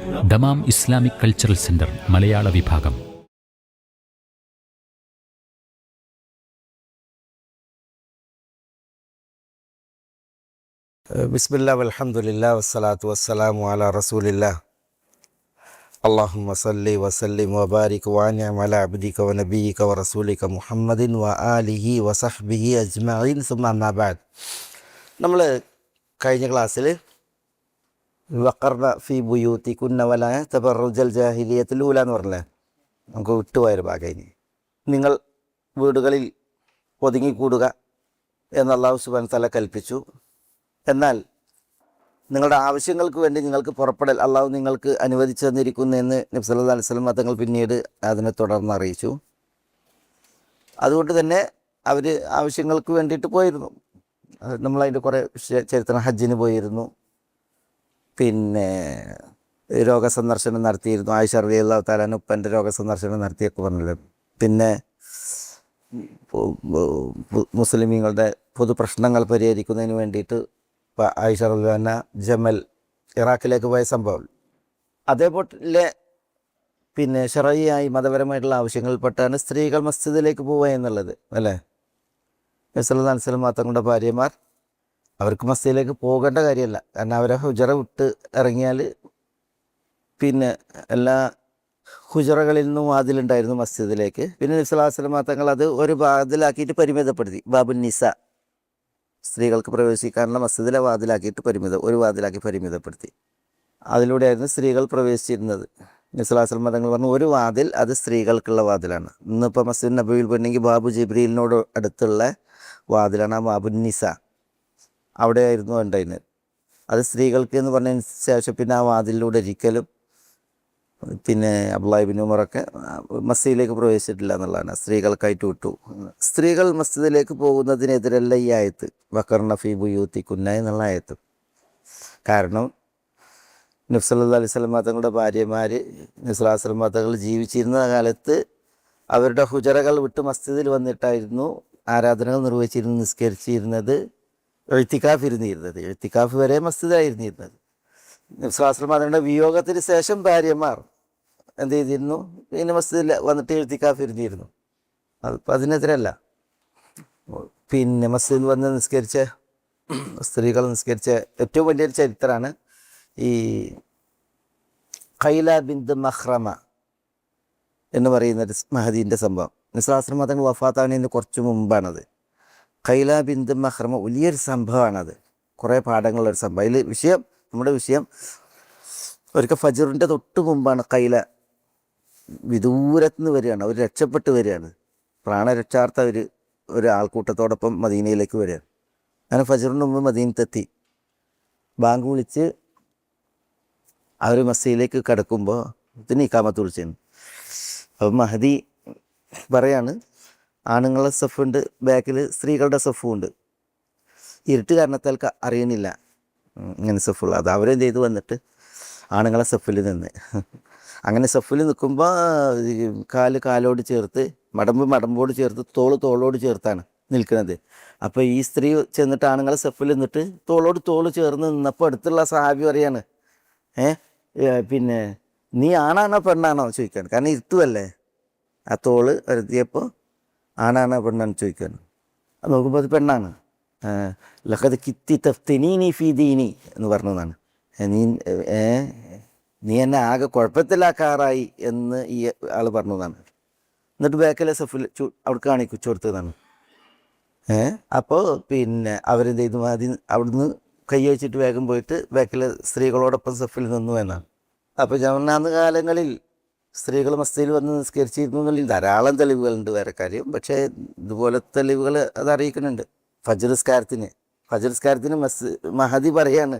Dammam Islamic cultural centre മലയാള വിഭാഗം. ബിസ്മില്ലാ വൽഹംദുലില്ലാ വസ്സലാത്തു വസ്സലാമു അലാ റസൂലില്ലാ അല്ലാഹുമ്മ സല്ലി വസല്ലിം വബാരിക് വഅൻഇം അലാ അബ്ദിക വനബിയിക വറസൂലിക മുഹമ്മദിൻ വആലിഹി വസഹ്ബിഹി അജ്മഈൻ സുമ്മ അമ്മാ ബഅദ്. നമ്മൾ കഴിഞ്ഞ ക്ലാസ്സിൽ വഖർന ഫീ ബുയൂതികുന്ന വലാ തബറുജൽ ജാഹിലിയ്യത്തുൽ ഊല എന്ന് പറഞ്ഞില്ലേ, നമുക്ക് വിട്ടുപോയൊരു ഭാഗം. നിങ്ങൾ വീടുകളിൽ ഒതുങ്ങിക്കൂടുക എന്ന് അല്ലാഹു സുബ്ഹാനഹു വ തആല കൽപ്പിച്ചു. എന്നാൽ നിങ്ങളുടെ ആവശ്യങ്ങൾക്ക് വേണ്ടി നിങ്ങൾക്ക് പുറപ്പെടൽ അള്ളാഹു നിങ്ങൾക്ക് അനുവദിച്ചു തന്നിരിക്കുന്നു എന്ന് നബി സല്ലല്ലാഹു അലൈഹി വസല്ലം തങ്ങൾ പിന്നീട് അതിനെ തുടർന്ന് അറിയിച്ചു. അതുകൊണ്ട് തന്നെ അവർ ആവശ്യങ്ങൾക്ക് വേണ്ടിയിട്ട് പോയിരുന്നു. നമ്മളതിൻ്റെ കുറേ ചരിത്രം, ഹജ്ജിന് പോയിരുന്നു, പിന്നെ രോഗസന്ദർശനം നടത്തിയിരുന്നു. ആയിഷ റളിയല്ലാഹു തആല അൻഹ ഉപ്പൻ്റെ രോഗസന്ദർശനം നടത്തിയൊക്കെ പറഞ്ഞില്ലേ. പിന്നെ മുസ്ലിമീങ്ങളുടെ പൊതു പ്രശ്നങ്ങൾ പരിഹരിക്കുന്നതിന് വേണ്ടിയിട്ട് ആയിഷ റളിയല്ലാഹു അൻഹ ജമൽ ഇറാഖിലേക്ക് പോയ സംഭവം. അതേപോലെ പിന്നെ ശറഈയായി മതപരമായിട്ടുള്ള ആവശ്യങ്ങളിൽപ്പെട്ടാണ് സ്ത്രീകൾ മസ്ജിദിലേക്ക് പോവുക എന്നുള്ളത്, അല്ലേ. നബി സല്ലല്ലാഹു അലൈഹി വസല്ലം തങ്ങളുടെ ഭാര്യമാർ അവർക്ക് മസ്ജിദിലേക്ക് പോകേണ്ട കാര്യമല്ല, കാരണം അവരെ ഹുജറ വിട്ട് ഇറങ്ങിയാൽ പിന്നെ എല്ലാ ഹുജറകളിൽ നിന്നും വാതിലുണ്ടായിരുന്നു മസ്ജിദിലേക്ക്. പിന്നെ നബി സല്ലല്ലാഹു അലൈഹി വസല്ലം തങ്ങൾ അത് ഒരു വാതിലാക്കിയിട്ട് പരിമിതപ്പെടുത്തി. ബാബുൻ നിസ, സ്ത്രീകൾക്ക് പ്രവേശിക്കാനുള്ള മസ്ജിദിലെ വാതിലാക്കിയിട്ട് ഒരു വാതിലാക്കി പരിമിതപ്പെടുത്തി. അതിലൂടെയായിരുന്നു സ്ത്രീകൾ പ്രവേശിച്ചിരുന്നത്. നബി സല്ലല്ലാഹു അലൈഹി വസല്ലം തങ്ങൾ പറഞ്ഞു, ഒരു വാതിൽ അത് സ്ത്രീകൾക്കുള്ള വാതിലാണ്. ഇന്നിപ്പോൾ മസ്ജിദ് നബവിയിൽ പോയിട്ടുണ്ടെങ്കിൽ ബാബു ജിബ്രീലിനോട് അടുത്തുള്ള വാതിലാണ് ആ ബാബുൻ നിസ. അവിടെയായിരുന്നു ഉണ്ടായിരുന്നത്. അത് സ്ത്രീകൾക്ക് എന്ന് പറഞ്ഞതിന് ശേഷം പിന്നെ ആ വാതിലിലൂടെ ഒരിക്കലും പിന്നെ അബ്ദുല്ലാഹി ഇബ്നു ഉമറൊക്കെ മസ്ജിദിലേക്ക് പ്രവേശിച്ചിട്ടില്ല എന്നുള്ളതാണ്. സ്ത്രീകൾക്കായിട്ട് വിട്ടു. സ്ത്രീകൾ മസ്ജിദിലേക്ക് പോകുന്നതിനെതിരല്ല ഈ ആയത്ത്, വഖർന ഫീ ബുയൂതികുന്ന എന്നുള്ള ആയത്ത്. കാരണം നബി സല്ലല്ലാഹു അലൈഹി വസല്ലം തങ്ങളുടെ ഭാര്യമാർ നബി സല്ലല്ലാഹു അലൈഹി വസല്ലം തങ്ങൾ ജീവിച്ചിരുന്ന കാലത്ത് അവരുടെ ഹുജറകൾ വിട്ട് മസ്ജിദിൽ വന്നിട്ടായിരുന്നു ആരാധനകൾ നിർവഹിച്ചിരുന്നത്, നിസ്കരിച്ചിരുന്നത്, ഇഅ്തികാഫ് ഇരുന്നിരുന്നത്. ഇഅ്തികാഫ് വരെ മസ്ജിദായിരുന്നിരുന്നത്. നബി സല്ലല്ലാഹു അലൈഹി വസല്ലം തങ്ങളുടെ വിയോഗത്തിന് ശേഷം ഭാര്യമാർ എന്ത് ചെയ്തിരുന്നു, പിന്നെ മസ്ജിദിൽ വന്നിട്ട് ഇഅ്തികാഫ് ഇരുന്നിരുന്നു. അതിപ്പോൾ അതിനെതിരല്ല. പിന്നെ മസ്ജിദിൽ വന്ന് നിസ്കരിച്ച സ്ത്രീകൾ നിസ്കരിച്ച ഏറ്റവും വലിയൊരു ചരിത്രമാണ് ഈ ഖൈല ബിന്ത് മഖ്റമ എന്ന് പറയുന്നൊരു മഹദീൻ്റെ സംഭവം. നബി സല്ലല്ലാഹു അലൈഹി വസല്ലം തങ്ങൾ വഫാത്താവുന്നതിന് കുറച്ച് മുമ്പാണത്. ഖൈല ബിന്ത് മഖ്റമ വലിയൊരു സംഭവമാണത്, കുറേ പാഠങ്ങളുള്ളൊരു സംഭവം. അതിൽ നമ്മുടെ വിഷയം ഒരിക്കൽ ഫജ്റിൻ്റെ തൊട്ട് മുമ്പാണ് ഖൈല വിദൂരത്ത് നിന്ന് വരികയാണ്. അവർ രക്ഷപ്പെട്ട് വരികയാണ്, പ്രാണരക്ഷാർത്ഥ ഒരു ആൾക്കൂട്ടത്തോടൊപ്പം മദീനയിലേക്ക് വരികയാണ്. അങ്ങനെ ഫജ്റിന് മുമ്പ് മദീനത്തെത്തി. ബാങ്ക് വിളിച്ച് അവർ മസ്ജിദിലേക്ക് കിടക്കുമ്പോൾ ഇതിന് ഇഖാമത്ത് വിളിച്ചാണ്. അപ്പം മഹദി പറയാണ്, ആണുങ്ങളുടെ സഫുണ്ട്, ബാക്കിൽ സ്ത്രീകളുടെ സഫും ഉണ്ട്. ഇരുട്ട് കാരണത്താൽ അറിയണില്ല ഇങ്ങനെ സഫുള്ള. അത് അവരെന്ത് ചെയ്ത് വന്നിട്ട് ആണുങ്ങളെ സഫിൽ നിന്ന്, അങ്ങനെ സഫിൽ നിൽക്കുമ്പോൾ കാലോട് ചേർത്ത്, മടമ്പോട് ചേർത്ത്, തോളോട് ചേർത്താണ് നിൽക്കുന്നത്. അപ്പോൾ ഈ സ്ത്രീ ചെന്നിട്ട് ആണുങ്ങളെ സഫിൽ നിന്നിട്ട് തോളോട് ചേർന്ന് നിന്നപ്പോൾ അടുത്തുള്ള സഹാബി പറയാണ്, പിന്നെ നീ ആണാണോ പെണ്ണാണോ ചോദിക്കുകയാണ്. കാരണം ഇരുട്ടുമല്ലേ. ആ തോള് വരുത്തിയപ്പോൾ ആണാണോ പെണ്ണാണോ ചോദിക്കുകയാണ്. അത് നോക്കുമ്പോൾ അത് പെണ്ണാണ്. ലഖദ് കിത്തി തഫ്തിനീനി ഫീ ദീനി എന്ന് പറഞ്ഞതാണ്. നീ എന്നെ ആകെ കുഴപ്പത്തിലാക്കാറായി എന്ന് ഈ ആൾ പറഞ്ഞതാണ്. എന്നിട്ട് ബാക്കിലെ സഫിൽ അവിടെ കാണിച്ചു കൊടുത്തതാണ്. അപ്പോൾ പിന്നെ അവരെന്ത് ചെയ്തു, ആദ്യം അവിടുന്ന് കൈ വെച്ചിട്ട് വേഗം പോയിട്ട് ബാക്കിലെ സ്ത്രീകളോടൊപ്പം സഫിൽ നിന്നു എന്നാണ്. അപ്പോൾ അന്ന് കാലങ്ങളിൽ സ്ത്രീകൾ മസ്ജിദിൽ വന്ന് നിസ്കരിച്ചിരുന്നു എന്നുള്ളിൽ ധാരാളം തെളിവുകളുണ്ട്, വേറെ കാര്യം. പക്ഷേ ഇതുപോലെ തെളിവുകൾ അത് അറിയിക്കുന്നുണ്ട്. ഫജ്ർ നിസ്കാരത്തിന് മഹദി പറയാണ്,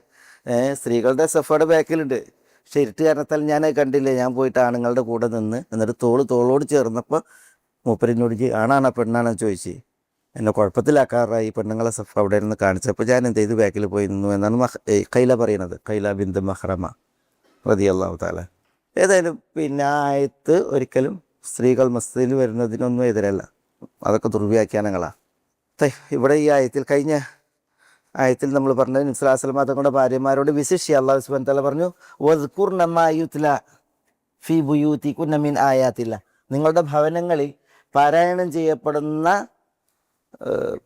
സ്ത്രീകളുടെ സഫയുടെ ബാക്കിലുണ്ട്, പക്ഷേ ഇരുട്ട് കാരണത്താൽ ഞാൻ കണ്ടില്ല. ഞാൻ പോയിട്ട് ആണുങ്ങളുടെ കൂടെ നിന്ന്, എന്നിട്ട് തോളോട് ചേർന്നപ്പോൾ മൂപ്പരിനോട് ആണാണോ പെണ്ണാണോ ചോദിച്ച് എന്നെ കുഴപ്പത്തിലാക്കാറായി. പെണ്ണുങ്ങളെ സഫ അവിടെ ഇരുന്ന് കാണിച്ചപ്പോൾ ഞാൻ എന്ത് ചെയ്തു, ബാക്കിൽ പോയി നിന്നു എന്നാണ് ഖൈല പറയുന്നത്. ഖൈല ബിന്ത് മഖ്റമ റളിയല്ലാഹു തആല. ഏതായാലും പിന്നെ ആ ആയത്ത് ഒരിക്കലും സ്ത്രീകൾ മസ്ജിദിൽ വരുന്നതിനൊന്നും എതിരല്ല, അതൊക്കെ ദുർവ്യാഖ്യാനങ്ങളാണ്. ഇവിടെ ഈ ആയത്തിൽ കഴിഞ്ഞ ആയത്തിൽ നമ്മൾ പറഞ്ഞത് നബി സല്ലല്ലാഹു അലൈഹി വസല്ലം തങ്ങളുടെ ഭാര്യമാരോട് വിശിഷ്യ അല്ലാഹു സുബ്ഹാനഹു വ തആല പറഞ്ഞു വദ്കുർന മാ യുത്ല ഫീ ബുയൂതികുന്ന മിൻ ആയാത്തില്ല, നിങ്ങളുടെ ഭവനങ്ങളിൽ പാരായണം ചെയ്യപ്പെടുന്ന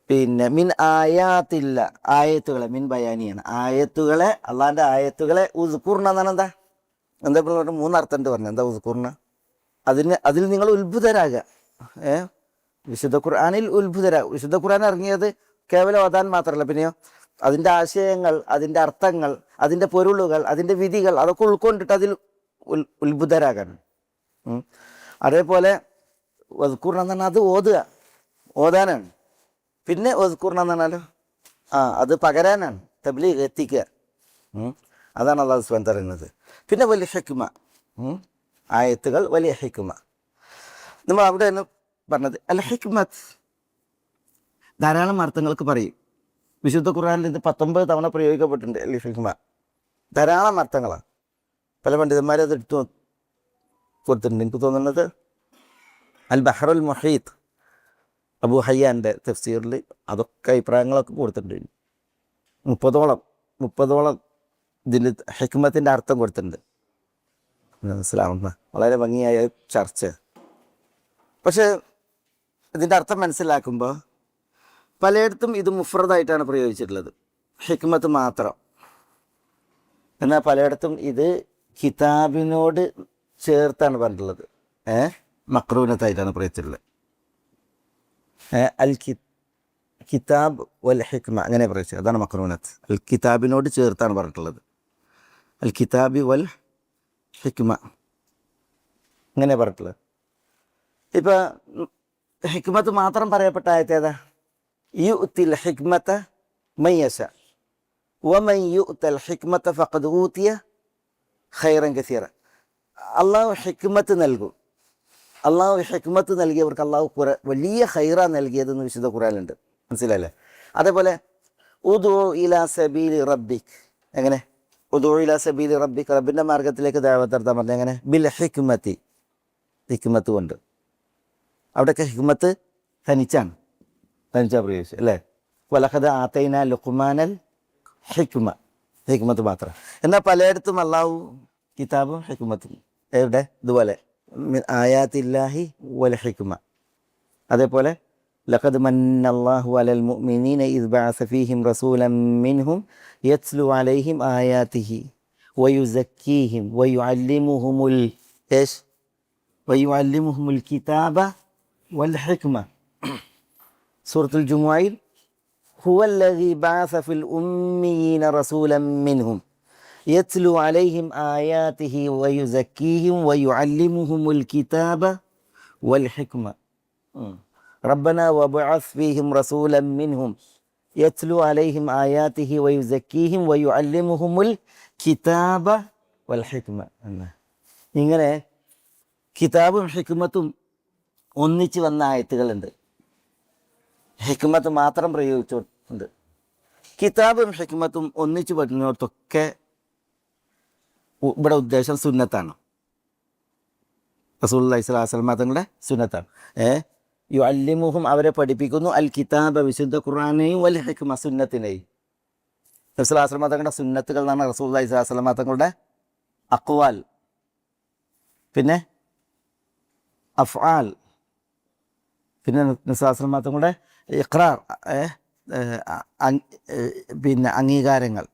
പിന്നെ മിൻ ആയാത്തില്ല, ആയത്തുകളെ, മിൻ ബയാനിയാണ്, ആയത്തുകളെ, അള്ളാഹിൻ്റെ ആയത്തുകളെ ഉസ്കുർന എന്നാണ്. എന്താ പറഞ്ഞ 3 അർത്ഥമുണ്ട് പറഞ്ഞു. എന്താ ഉസ്കുർന? അതിൽ നിങ്ങൾ ഉത്ഭുതരാകുക. വിശുദ്ധ ഖുർആനിൽ ഉത്ഭുതരാകുക. വിശുദ്ധ ഖുർആൻ ഇറങ്ങിയത് കേവലം ഓതാൻ മാത്രമല്ല, പിന്നെയോ അതിൻ്റെ ആശയങ്ങൾ, അതിൻ്റെ അർത്ഥങ്ങൾ, അതിൻ്റെ പൊരുളുകൾ, അതിൻ്റെ വിധികൾ അതൊക്കെ ഉൾക്കൊണ്ടിട്ട് അതിൽ ഉത്ഭുതരാകാൻ. അതേപോലെ വസ്കുർന എന്ന് പറഞ്ഞാൽ അത് ഓതാനാണ്. പിന്നെ വസ്കുർന എന്ന് പറഞ്ഞാലോ അത് പകരാനാണ്, തബ്ലീഗ് എത്തിക്കുക. അതാണ് അല്ലാഹു സുബ്ഹാനഹു വ തആല പറയുന്നത്. പിന്നെ വലിയ ഹിക്മ, ആയത്തുകൾ വലിയ ഹിക്മ. നമ്മൾ അവിടെയാണ് പറഞ്ഞത് അൽ ഹിക്മത്ത്. ധാരാളം അർത്ഥങ്ങൾക്ക് പറയും. വിശുദ്ധ ഖുർആനിൽ ഇത് 19 തവണ പ്രയോഗിക്കപ്പെട്ടിട്ടുണ്ട് അൽ ഹിക്മ. ധാരാളം അർത്ഥങ്ങളാണ്. പല പണ്ഡിതന്മാരും അത് എടുത്തു കൊടുത്തിട്ടുണ്ട്. എനിക്ക് തോന്നുന്നത് അൽ ബഹറുൽ മുഹീത്ത്, അബൂ ഹയ്യാൻ്റെ തഫ്സീറിൽ അതൊക്കെ അഭിപ്രായങ്ങളൊക്കെ കൊടുത്തിട്ടുണ്ട്. 30ഓളം ഇതിൻ്റെ ഹിക്മത്തിൻ്റെ അർത്ഥം കൊടുത്തിട്ടുണ്ട്. മനസ്സിലാവുന്ന വളരെ ഭംഗിയായ ചർച്ച. പക്ഷെ ഇതിൻ്റെ അർത്ഥം മനസ്സിലാക്കുമ്പോൾ പലയിടത്തും ഇത് മുഫ്രദായിട്ടാണ് പ്രയോഗിച്ചിട്ടുള്ളത്, ഹിക്മത്ത് മാത്രം. എന്നാൽ പലയിടത്തും ഇത് കിതാബിനോട് ചേർത്താണ് പറഞ്ഞിട്ടുള്ളത്, മക്റൂനത്തായിട്ടാണ് പ്രയോഗിച്ചിട്ടുള്ളത്. അൽ കിതാബ് വൽ ഹിക്മ അങ്ങനെ പ്രയോഗിച്ചത്, അതാണ് മക്റൂനത്ത്. അൽ കിതാബിനോട് ചേർത്താണ് പറഞ്ഞിട്ടുള്ളത്. അൽ കിതാബി വൽ ഹിക്മ ഇങ്ങനെ പറഞ്ഞിട്ടുള്ളത്. ഇപ്പം ഹിക്മത്ത് മാത്രം പറയപ്പെട്ട ആയത്തേതാ? യുഅ്തിൽ ഹിക്മത മൻ യശാ വമൻ യുഅ്തൽ ഹിക്മത ഫഖദ് ഊതിയ ഖൈറൻ കസീറ. അള്ളാഹു ഹിക്മത്ത് നൽകും. അള്ളാഹു ഹിക്മത്ത് നൽകിയവർക്ക് അള്ളാഹു വലിയ ഖൈറ നൽകിയതെന്ന് വിശുദ്ധ ഖുർആനിലുണ്ട്. മനസ്സിലായില്ലേ? അതേപോലെ ഉദു ഇലാ സബീലി റബ്ബിക്, എങ്ങനെ ഉദു ഇലാ സബീലി റബ്ബിക്, റബ്ബിൻ്റെ മാർഗത്തിലേക്ക് ദഅവത്ത് നടത്താൻ പറഞ്ഞത് എങ്ങനെ? ബിൽ ഹിക്മത്തി, ഹിക്മത്ത് കൊണ്ട്. അവിടെയൊക്കെ ഹിക്മത്ത് തനിച്ചാ പ്രയോഗിച്ചു അല്ലേ? വലഖദ് ആതൈന ലുഖ്മാനൽ ഹിക്മ, ഹിക്മത്ത് മാത്രം. എന്നാൽ പലയിടത്തും അള്ളാഹു കിതാബും ഹിക്മത്തും എവിടെ ഇതുപോലെ ആയാത്തില്ലാഹി വൽ ഹിക്മ. അതേപോലെ ലഖദ് മന്നല്ലാഹു അലൽ മുഅ്മിനീന ഇദ് ബഅസ ഫീഹിം റസൂലൻ മിൻഹും യത്ലു അലൈഹിം ആയാതിഹി വയുസക്കീഹിം വയുഅല്ലിമുഹുമുൽ കിതാബ വൽ ഹിക്മ. സൂറത്തുൽ ജുമുഅയിൽ ഹുവല്ലദീ ബഅസ ഫിൽ ഉമ്മീന റസൂലൻ മിൻഹും യത്ലു അലൈഹിം ആയാതിഹി വയുസക്കീഹിം വയുഅല്ലിമുഹുമുൽ കിതാബ വൽ ഹിക്മ. റബ്ബനാ വബഅസ് ഫീഹിം റസൂലൻ മിൻഹും യത്ലു അലൈഹിം ആയാതിഹി വയുസക്കീഹിം വയുഅല്ലിമുഹുമുൽ കിതാബ വൽ ഹിക്മ. ഇങ്ങനെ കിതാബും ഹിക്മത്തും ഒന്നിച്ച് വന്ന ആയത്തുകളുണ്ട്. ഹിക്മത്ത് മാത്രം പ്രയോഗിച്ചുണ്ട്. കിതാബും ഹിക്മത്തും ഒന്നിച്ച് വരുന്നിടത്തൊക്കെ ഇവിടെ ഉദ്ദേശം സുന്നത്താണ്. റസൂലുള്ളാഹി സ്വല്ലല്ലാഹു അലൈഹി വസല്ലം തങ്ങളുടെ സുന്നത്താണ്. യുഅല്ലിമുഹും അവരെ പഠിപ്പിക്കുന്നു അൽ കിതാബ വിശുദ്ധ ഖുർആനെയും വൽ ഹിക്മ സുന്നത്തിനെയും. നബി സ്വല്ലല്ലാഹു അലൈഹി വസല്ലം തങ്ങളുടെ സുന്നത്തുകൾ എന്നാണ് റസൂലുള്ളാഹി സ്വല്ലല്ലാഹു അലൈഹി വസല്ലം തങ്ങളുടെ അഖ്വാൽ, പിന്നെ അഫ്ആൽ, പിന്നെ നബി സ്വല്ലല്ലാഹു അലൈഹി വസല്ലം തങ്ങളുടെ ഇഖ്റാർ, പിന്നെ അംഗീകാരങ്ങൾ,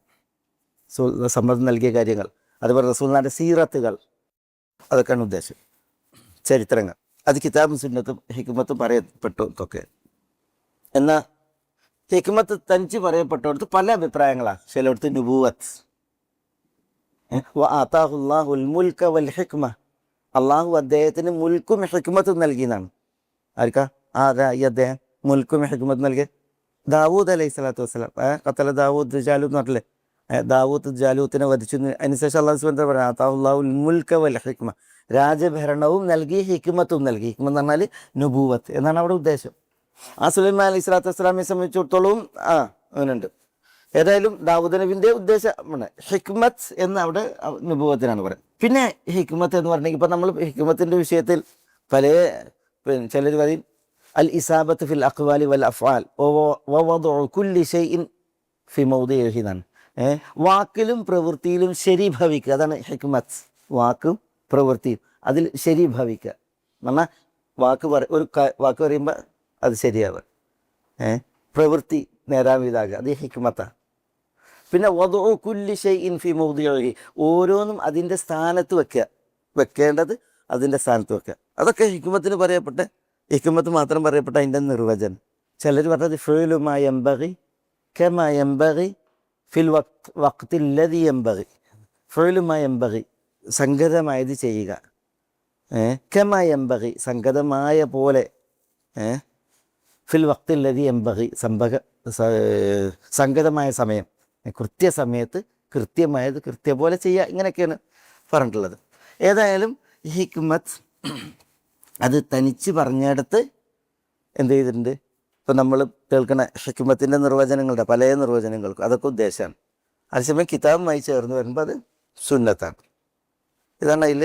സമ്മതം നൽകിയ കാര്യങ്ങൾ, അതുപോലെ റസൂലുള്ളാഹിയുടെ സീറത്തുകൾ, അതൊക്കെയാണ് ഉദ്ദേശം. ചരിത്രങ്ങൾ അത് കിതാബും സുന്നത്തും ഹിക്മത്തും പറയപ്പെട്ടതൊക്കെ. എന്നാൽ ഹിക്മത്ത് തനിച്ച് പറയപ്പെട്ടടുത്ത് പല അഭിപ്രായങ്ങളാണ്. ചിലയിടത്ത് നുബൂവത്ത്, വആതാഹുല്ലാഹുൽ മുൽക വൽ ഹിക്മ, അള്ളാഹു അദ്ദേഹത്തിന് മുൽക്കും ഹിക്മത്തും നൽകിയെന്നാണ്. ആർക്കാ? ഈ അദ്ദേഹം മുൽക്കും ഹിക്മത്തും നൽകിയ ദാവൂദ് അലൈഹി സ്വലാത്തു വസ്സലാം. ഖത്തല ദാവൂദ് ജാലൂത്ത് എന്ന് പറഞ്ഞില്ലേ? ദാവൂദ് ജാലൂത്തിനെ വധിച്ചു. അതിനുശേഷം അള്ളാഹു സുബ്ഹാനഹു വ തആല പറയാം ആതാഹുല്ലാഹുൽ മുൽക വൽ ഹിക്മ, രാജഭരണവും നൽകി ഹിക്മത്തും നൽകി. ഹിക്മ എന്ന് പറഞ്ഞാൽ നുബൂവത്ത് എന്നാണ് അവിടെ ഉദ്ദേശം. സുലൈമാൻ അലൈഹി സ്വലാത്തു വസ്സലാമിനെ സംബന്ധിച്ചിടത്തോളം അങ്ങനെയുണ്ട്. ഏതായാലും ദാവൂദ് നബിൻ്റെ ഉദ്ദേശമാണ് ഹിക്മത്ത് എന്ന്, അവിടെ നുബൂവത്തിനാണ് പറയുന്നത്. പിന്നെ ഹിക്മത്ത് എന്ന് പറഞ്ഞെങ്കിൽ ഇപ്പം നമ്മൾ ഹിക്മത്തിൻ്റെ വിഷയത്തിൽ ചിലർ പറയും അൽ ഇസാബത്ത് ഫിൽ അഖ്വാലി വൽ അഫ്ആൽ വവദഉ കുല്ലി ഷൈഇൻ ഫി മൗദിഇഹി എന്നാണ്. വാക്കിലും പ്രവൃത്തിയിലും ശരീഭവിക്കുക, അതാണ് ഹിക്മത്ത്. വാക്കും പ്രവൃത്തിയും അതിൽ ശരീഭവിക്കുക എന്ന് പറഞ്ഞാൽ വാക്ക് പറയുമ്പോൾ അത് ശരിയാവുക, പ്രവൃത്തി നേരാവിതാകുക, അത് ഹിക്മത്താണ്. പിന്നെ വദഉ കുല്ലി ഷൈഇൻ ഫി മൗദിഇഹി, ഓരോന്നും അതിൻ്റെ സ്ഥാനത്ത് വെക്കേണ്ടത് അതിൻ്റെ സ്ഥാനത്ത് വെക്കുക. അതൊക്കെ ഹിക്മത്തിന് പറയപ്പെട്ട, ഹിക്മത്ത് മാത്രം പറയപ്പെട്ട അതിൻ്റെ നിർവചനം. ചിലർ പറഞ്ഞത് ഫിഅ്ലു മാ യൻബഗി കമാ യൻബഗി ഫിൽ വഖ്തില്ലദി യൻബഗി. ഫിഅ്ലു മാ യൻബഗി, സംഗതമായത് ചെയ്യുക, കമാ യൻബഗി സംഗതമായ പോലെ, ഫിൽ വഖ്തില്ലദി യൻബഗി സംഗതമായ സമയം, കൃത്യസമയത്ത് കൃത്യമായത് കൃത്യം പോലെ ചെയ്യുക, ഇങ്ങനെയൊക്കെയാണ് പറഞ്ഞിട്ടുള്ളത്. ഏതായാലും ഹിക്മത്ത് അത് തനിച്ച് പറഞ്ഞിടത്ത് എന്ത് ചെയ്തിട്ടുണ്ട്, ഇപ്പം നമ്മൾ കേൾക്കുന്ന ഹിക്മത്തിൻ്റെ നിർവചനങ്ങളുടെ പല നിർവചനങ്ങൾക്കും അതൊക്കെ ഉദ്ദേശമാണ്. അതേസമയം കിതാബുമായി ചേർന്ന് വരുമ്പോൾ അത് സുന്നത്താണ്. ഇതാണ് അതിൽ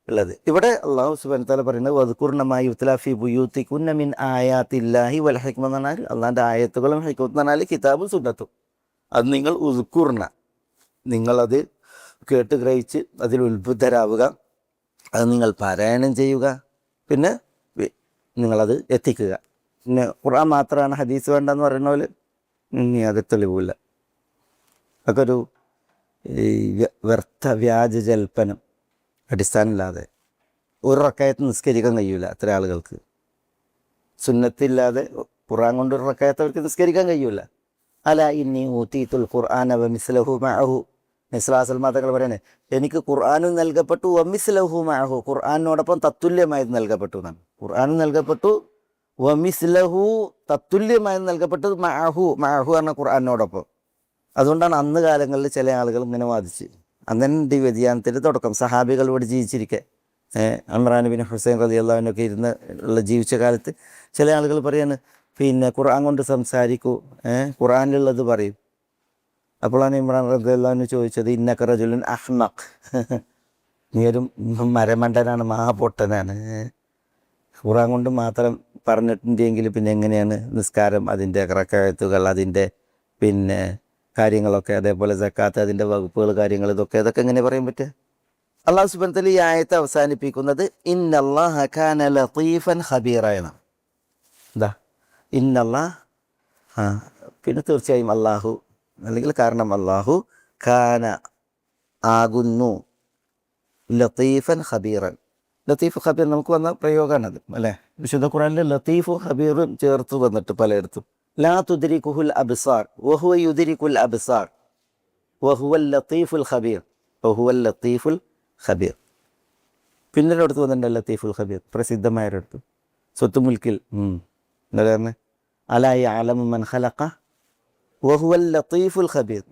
ഉള്ളത്. ഇവിടെ അള്ളാഹു സുബ്ഹാനഹു വ തആല പറയുന്നത് വദ്കുർന മാ യുത്ലാ ഫീ ബുയൂതികുന്ന മിൻ ആയാത്തില്ലാഹി വൽ ഹിക്മ എന്ന് പറഞ്ഞാൽ അള്ളാഹിൻ്റെ ആയത്തുകളും ഹിക്മത്ത് എന്ന് പറഞ്ഞാൽ കിതാബും സുന്നത്തും. അത് നിങ്ങൾ ഉദ്കുർന, നിങ്ങളത് കേട്ട് ഗ്രഹിച്ച് അതിൽ ഉത്ബുദ്ധരാവുക, അത് നിങ്ങൾ പാരായണം ചെയ്യുക, പിന്നെ നിങ്ങളത് എത്തിക്കുക. പിന്നെ ഖുർആൻ മാത്രമാണ് ഹദീസ് വേണ്ടെന്ന് പറയുന്ന പോലെ ഇനി അത് തെളിവില്ല. അതൊക്കെ ഒരു വ്യർത്ഥ വ്യാജ ജൽപ്പനം, അടിസ്ഥാനമില്ലാതെ. ഒരു റക്കയത്ത് നിസ്കരിക്കാൻ കഴിയില്ല അത്ര ആളുകൾക്ക്. സുന്നത്തില്ലാതെ ഖുർആൻ കൊണ്ട് ഒരു റക്കയത്ത് അവർക്ക് നിസ്കരിക്കാൻ കഴിയില്ല. അല ഇന്നി ഊതീതുൽ ഖുർആന വമിസ്ലഹു മഅഹു, നിസ്ലാസൽ മാതകൾ പറയണേ, എനിക്ക് ഖുർആനും നൽകപ്പെട്ടു വമിസ്ലഹു മഅഹു, ഖുർആനോടൊപ്പം തത്തുല്യമായത് നൽകപ്പെട്ടു എന്നാണ്. ഖുർആനും നൽകപ്പെട്ടു, വമിസ്ലഹു തത്തുല്യമായത് നൽകപ്പെട്ടത്, മഅഹു പറഞ്ഞ ഖുർആനോടൊപ്പം. അതുകൊണ്ടാണ് അന്ന് കാലങ്ങളിൽ ചില ആളുകൾ ഇങ്ങനെ വാദിച്ച്, അന്നൻ്റെ വ്യതിയാനത്തിൻ്റെ തുടക്കം സഹാബികൾ ഇവിടെ ജീവിച്ചിരിക്കെ, ഇമ്രാൻ ബിൻ ഹുസൈൻ റളിയല്ലാഹു അൻഹു ഒക്കെ ഉള്ള ജീവിച്ച കാലത്ത് ചില ആളുകൾ പറയാണ്, പിന്നെ ഖുർആൻ കൊണ്ട് സംസാരിക്കൂ, ഖുർആനിലുള്ളത് പറയും. അപ്പോഴാണ് ഇമ്രാൻ റളിയല്ലാഹു അൻഹു ചോദിച്ചത്, ഇന്നക റജുലുൻ അഹ്മഖ്, നീ ഒരു മരമണ്ടനാണ്, മഹാപൊട്ടനാണ്. ഖുർആൻ കൊണ്ട് മാത്രം പറഞ്ഞിട്ടുണ്ടെങ്കിൽ പിന്നെ എങ്ങനെയാണ് നിസ്കാരം, അതിൻ്റെ റക്അത്തുകൾ, അതിൻ്റെ പിന്നെ കാര്യങ്ങളൊക്കെ, അതേപോലെ സക്കാത്ത്, അതിൻ്റെ വകുപ്പുകൾ, കാര്യങ്ങൾ, ഇതൊക്കെ എങ്ങനെ പറയാൻ പറ്റുക? അല്ലാഹു സുബ്ഹാനഹു വ തആല ഈ ആയത്ത് അവസാനിപ്പിക്കുന്നത് ഇന്നല്ലാഹ കാന ലതീഫൻ ഖബീറ എന്നാണ്. എന്താ ഇന്നല്ലാഹ്, പിന്നെ തീർച്ചയായും അള്ളാഹു, അല്ലെങ്കിൽ കാരണം അള്ളാഹു കാന ആകുന്നു, ലതീഫൻ ഖബീറൻ. ലത്തീഫ് ഖബീർ നമുക്ക് വന്ന പ്രയോഗമാണത് അല്ലേ? വിശുദ്ധ ഖുർആനിൽ ലത്തീഫും ഖബീറും ചേർത്ത് വന്നിട്ട് പലയിടത്തും. ലാ തുദ്രികുഹുൽ അബ്സാർ വഹുവ യുദ്രികുൽ അബ്സാർ വഹുവൽ ലത്തീഫുൽ ഖബീർ വഹുവൽ ലത്തീഫുൽ ഖബീർ. പിന്നീട് അടുത്ത് വന്നിട്ടുണ്ട് ലത്തീഫുൽ ഖബീർ, പ്രസിദ്ധമായൊരിടത്ത് സ്വത്ത് മുൽക്കിൽ എന്താ പറഞ്ഞത്, അലാ യഅലമു മൻ ഖലഖ വഹുവൽ ലത്തീഫുൽ ഖബീർ.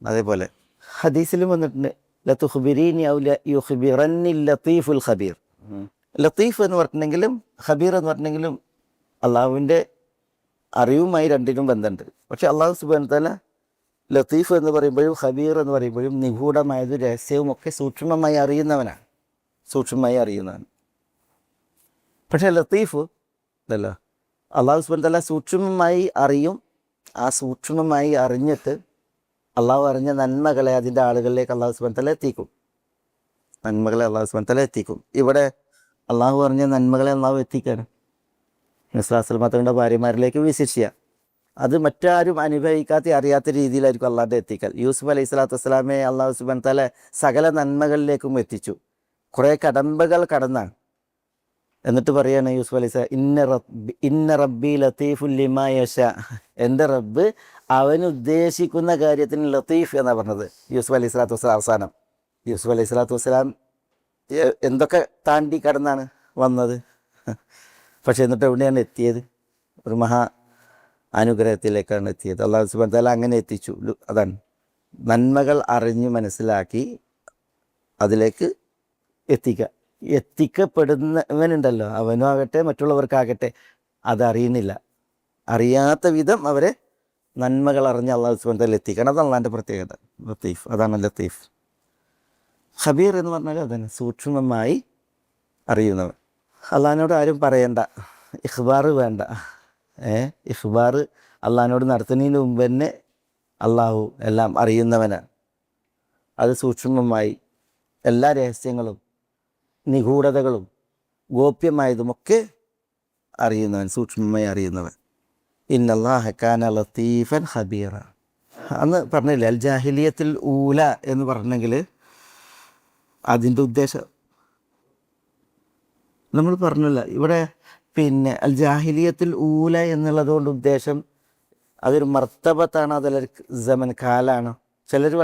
അതേപോലെ ഹദീസിലും വന്നിട്ടുണ്ട് ലതുഖ്ബിരീനി ഔ യുഖ്ബിറന്നി ലത്തീഫുൽ ഖബീർ. ലത്തീഫ് എന്ന് പറഞ്ഞിട്ടുണ്ടെങ്കിലും ഖബീർ എന്ന് പറഞ്ഞിട്ടുണ്ടെങ്കിലും അള്ളാഹുവിൻ്റെ അറിവുമായി രണ്ടിനും ബന്ധമുണ്ട്. പക്ഷെ അള്ളാഹു സുബ്ഹാനഹു വ തആല ലത്തീഫ് എന്ന് പറയുമ്പോഴും ഖബീർ എന്ന് പറയുമ്പോഴും നിഗൂഢമായത് രഹസ്യവും ഒക്കെ സൂക്ഷ്മമായി അറിയുന്നവനാണ്. പക്ഷേ ലത്തീഫ് അല്ലല്ലോ, അള്ളാഹു സുബ്ഹാനഹു വ തആല സൂക്ഷ്മമായി അറിയും. ആ സൂക്ഷ്മമായി അറിഞ്ഞിട്ട് അള്ളാഹു അറിഞ്ഞ നന്മകളെ അതിൻ്റെ ആളുകളിലേക്ക് അള്ളാഹു സുബ്ഹാനഹു വ തആല എത്തിക്കും. ഇവിടെ അള്ളാഹു അറിഞ്ഞ നന്മകളെ അള്ളാഹു എത്തിക്കാണ്. നബി ഭാര്യമാരിലേക്ക് വിശിഷ്യ അത് മറ്റാരും അനുഭവിക്കാത്ത അറിയാത്ത രീതിയിലായിരിക്കും അള്ളാഹുടെ എത്തിക്കൽ. യൂസുഫ് അലൈഹി സ്വലാത്തു വസ്സലാമെ അള്ളാഹു സുബ്ഹാനഹു വ തആല സകല നന്മകളിലേക്കും എത്തിച്ചു. കുറേ കടമ്പകൾ കടന്നാണ്. എന്നിട്ട് പറയാണ് യൂസുഫ് അലൈഹി സ്വലാം, ഇന്ന റബ്ബി ലത്തീഫുൽ ലിമാ യശാ, എൻ്റെ റബ്ബ് അവനുദ്ദേശിക്കുന്ന കാര്യത്തിന് ലത്തീഫ് എന്നാണ് പറഞ്ഞത്. യൂസുഫ് അലൈഹി സ്വലാത്തു വസ്സലാം അവസാനം യൂസുഫ് അലൈഹി സ്വലാത്തു വസ്സലാം എന്തൊക്കെ താണ്ടി കടന്നാണ് വന്നത്. പക്ഷെ എന്നിട്ട് എവിടെയാണ് എത്തിയത്? ഒരു മഹാ അനുഗ്രഹത്തിലേക്കാണ് എത്തിയത്. അല്ലാഹു സുബ്ഹാനഹു വ തആല അങ്ങനെ എത്തിച്ചു. അതാണ് നന്മകൾ അറിഞ്ഞ് മനസ്സിലാക്കി അതിലേക്ക് എത്തിക്കപ്പെടുന്നവനുണ്ടല്ലോ, അവനും ആകട്ടെ മറ്റുള്ളവർക്കാകട്ടെ അതറിയുന്നില്ല. അറിയാത്ത വിധം അവരെ നന്മകൾ അറിഞ്ഞ് അല്ലാഹു സുബ്ഹാനഹു വ തആല എത്തിക്കണം. അതാണ് അള്ളാഹിൻ്റെ പ്രത്യേകത. ലത്തീഫ്, അതാണ് ലത്തീഫ്. ഖബീർ എന്ന് പറഞ്ഞാൽ അതന്നെ സൂക്ഷ്മമായി അറിയുന്നവൻ. അള്ളാഹിനോട് ആരും പറയണ്ട, ഇഖ്ബാർ വേണ്ട. ഇഖ്ബാർ അള്ളാഹിനോട് നടത്തുന്നതിന് മുമ്പ് തന്നെ അള്ളാഹു എല്ലാം അറിയുന്നവനാണ്. അത് സൂക്ഷ്മമായി എല്ലാ രഹസ്യങ്ങളും നിഗൂഢതകളും ഗോപ്യമായതുമൊക്കെ അറിയുന്നവൻ, സൂക്ഷ്മമായി അറിയുന്നവൻ. ഇന്നല്ലാഹ കാന ലത്തീഫൻ ഖബീറ. അന്ന് പറഞ്ഞില്ല അൽ ജാഹിലിയത്തിൽ ഊല എന്ന് പറഞ്ഞെങ്കിൽ അതിൻ്റെ ഉദ്ദേശം നമ്മൾ പറഞ്ഞില്ല. ഇവിടെ പിന്നെ അൽ ജാഹിലിയത്തിൽ ഊല എന്നുള്ളതുകൊണ്ട് ഉദ്ദേശം അതൊരു മർത്തബത്താണ്, അതിലൊരു സമൻ കാലാണ്. ചിലർ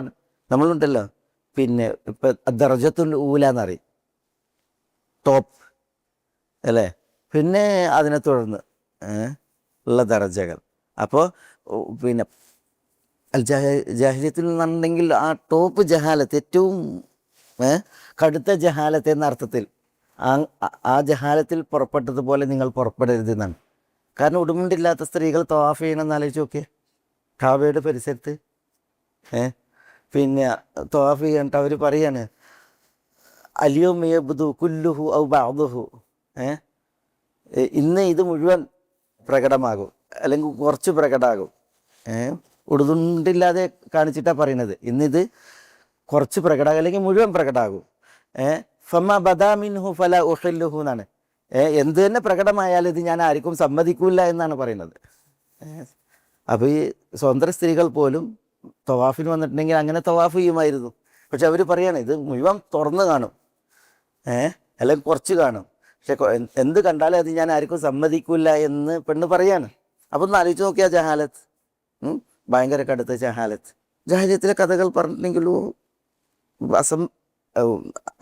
നമ്മളുണ്ടല്ലോ പിന്നെ ഇപ്പം ദർജത്തുൽ ഊല എന്നറിയും, ടോപ്പ് അല്ലേ, പിന്നെ അതിനെ തുടർന്ന് ഉള്ള ദർജകൾ. അപ്പോൾ പിന്നെ അൽ ജാഹിലിയത്തിൽ നിന്നുണ്ടെങ്കിൽ ആ ടോപ്പ് ജഹാലത്ത്, ഏറ്റവും കടുത്ത ജഹാലത്ത് എന്ന അർത്ഥത്തിൽ ആ ജഹാലത്തിൽ പുറപ്പെട്ടതുപോലെ നിങ്ങൾ പുറപ്പെടരുത് എന്നാണ്. കാരണം ഉടുമുണ്ടില്ലാത്ത സ്ത്രീകൾ തവാഫ് ചെയ്യണമെന്ന് ആലോചിച്ച് നോക്കിയേ. കാബയുടെ പരിസരത്ത് പിന്നെ തവാഫ് ചെയ്യണ്ട അവർ പറയാണ് അലിയോമിയബ്ദു കുല്ലുഹു ഔ ബഅദുഹു, ഇന്ന് ഇത് മുഴുവൻ പ്രകടമാകും അല്ലെങ്കിൽ കുറച്ച് പ്രകടമാകും. ഉടുതുണ്ടില്ലാതെ കാണിച്ചിട്ടാണ് പറയുന്നത്, ഇന്നിത് കുറച്ച് പ്രകടമാകും അല്ലെങ്കിൽ മുഴുവൻ പ്രകടമാകും. ഫമ ബദാമിൻഹു ഫല ഉഹില്ലുഹു എന്നാണ്. എന്ത് തന്നെ പ്രകടമായാലും ഇത് ഞാൻ ആർക്കും സമ്മതിക്കില്ല എന്നാണ് പറയുന്നത്. അപ്പോൾ ഈ സ്വതന്ത്ര സ്ത്രീകൾ പോലും തവാഫിന് വന്നിട്ടുണ്ടെങ്കിൽ അങ്ങനെ തവാഫ് ചെയ്യുമായിരുന്നു. പക്ഷെ അവർ പറയാണ് ഇത് മുഴുവൻ തുറന്ന് കാണും, അല്ലെങ്കിൽ കുറച്ച് കാണും, പക്ഷെ എന്ത് കണ്ടാലും അത് ഞാൻ ആർക്കും സമ്മതിക്കില്ല എന്ന് പെണ്ണ് പറയാണ്. അപ്പോൾ ഒന്ന് ആലോചിച്ച് നോക്കിയാൽ ജഹാലത്ത്, ഭയങ്കര കടുത്ത ജഹാലത്ത്. ജാഹിലിയത്തിലെ കഥകൾ പറഞ്ഞിട്ടുണ്ടെങ്കിലും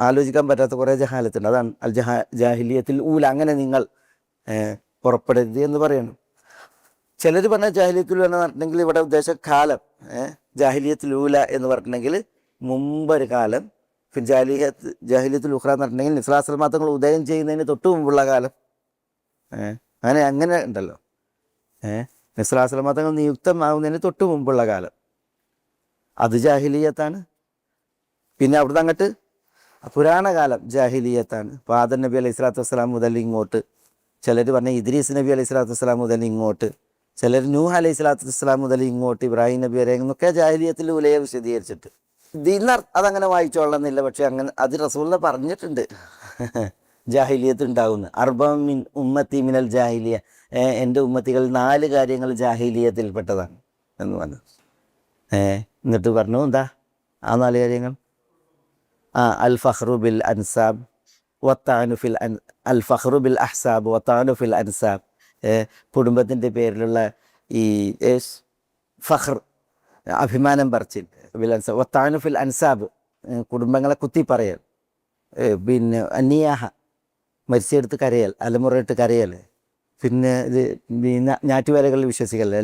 ആലോചിക്കാൻ പറ്റാത്ത കുറേ ജഹാലത്തുണ്ട്. അതാണ് അൽ ജാഹിലിയത്തിൽ ഊല, അങ്ങനെ നിങ്ങൾ പുറപ്പെടരുത് എന്ന് പറയണം. ചിലർ പറഞ്ഞ ജാഹിലിയത്തിൽ ഊല എന്ന് പറഞ്ഞിട്ടുണ്ടെങ്കിൽ ഇവിടെ ഉദ്ദേശം കാലം. ജാഹിലിയത്തിൽ ഊല എന്ന് പറഞ്ഞിട്ടുണ്ടെങ്കിൽ മുമ്പൊരു കാലം. പിന്നെ ജാഹിലിയത്തിൽ ഉഖ്ര എന്ന് പറഞ്ഞിട്ടുണ്ടെങ്കിൽ നിസ്ലാസ്ലം തങ്ങൾ ഉദയം ചെയ്യുന്നതിന് തൊട്ട് മുമ്പുള്ള കാലം. അങ്ങനെ ഉണ്ടല്ലോ, നിസ്ലാസ്ലം തങ്ങൾ നിയുക്തമാവുന്നതിന് തൊട്ട് മുമ്പുള്ള കാലം, അത് ജാഹിലിയത്താണ്. പിന്നെ അവിടുന്ന് അങ്ങോട്ട് പുരാണകാലം ജാഹിലിയത്താണ്. അപ്പോൾ ആദം നബി അലൈഹി സ്വലാത്തു വസ്സലാം മുതൽ ഇങ്ങോട്ട്, ചിലർ പറഞ്ഞ ഇദ്രീസ് നബി അലൈഹി സ്വലാത്തു വസ്സലാം മുതൽ ഇങ്ങോട്ട്, ചിലർ നൂഹ് അലൈഹി സ്വലാത്തു വസ്സലാം മുതൽ ഇങ്ങോട്ട് ഇബ്രാഹിം നബി വരെ എന്നൊക്കെ ജാഹിലിയത്തിൽ ഉലയെ വിശദീകരിച്ചിട്ട് ഇന്ന് അതങ്ങനെ വായിച്ചോളന്നില്ല. പക്ഷെ അങ്ങനെ അത് റസൂലുള്ള പറഞ്ഞിട്ടുണ്ട് ജാഹിലിയത്ത് ഉണ്ടാകുന്നു. അർബമിൻ ഉമ്മത്തി മിനൽ ജാഹിലിയ, എൻ്റെ ഉമ്മത്തികൾ 4 കാര്യങ്ങൾ ജാഹിലിയത്തിൽപ്പെട്ടതാണ് എന്ന് പറഞ്ഞു. എന്നിട്ട് പറഞ്ഞു എന്താ ആ 4 കാര്യങ്ങൾ? അൽ ഫഖ്റു ബിൽ അൻസാബ് വത്താനു ഫിൽ അൽ ഫഖ്റു ബിൽ അഹ്സാബ് വത്താനു ഫിൽ അൻസാബ്. കുടുംബത്തിൻ്റെ പേരിലുള്ള ഈ ഫഖ്ർ, അഭിമാനം പറച്ചിൽ, ബിൽ അൻസാബ്. വത്താനു ഫിൽ അൻസാബ്, കുടുംബങ്ങളെ കുത്തി പറയൽ. പിന്നെ അന്നിയാഹ, മരിച്ചെടുത്ത് കരയൽ, അലമുറയിട്ട് കരയൽ. പിന്നെ ഇത് ഞാറ്റുവേലകളിൽ വിശ്വസിക്കൽ,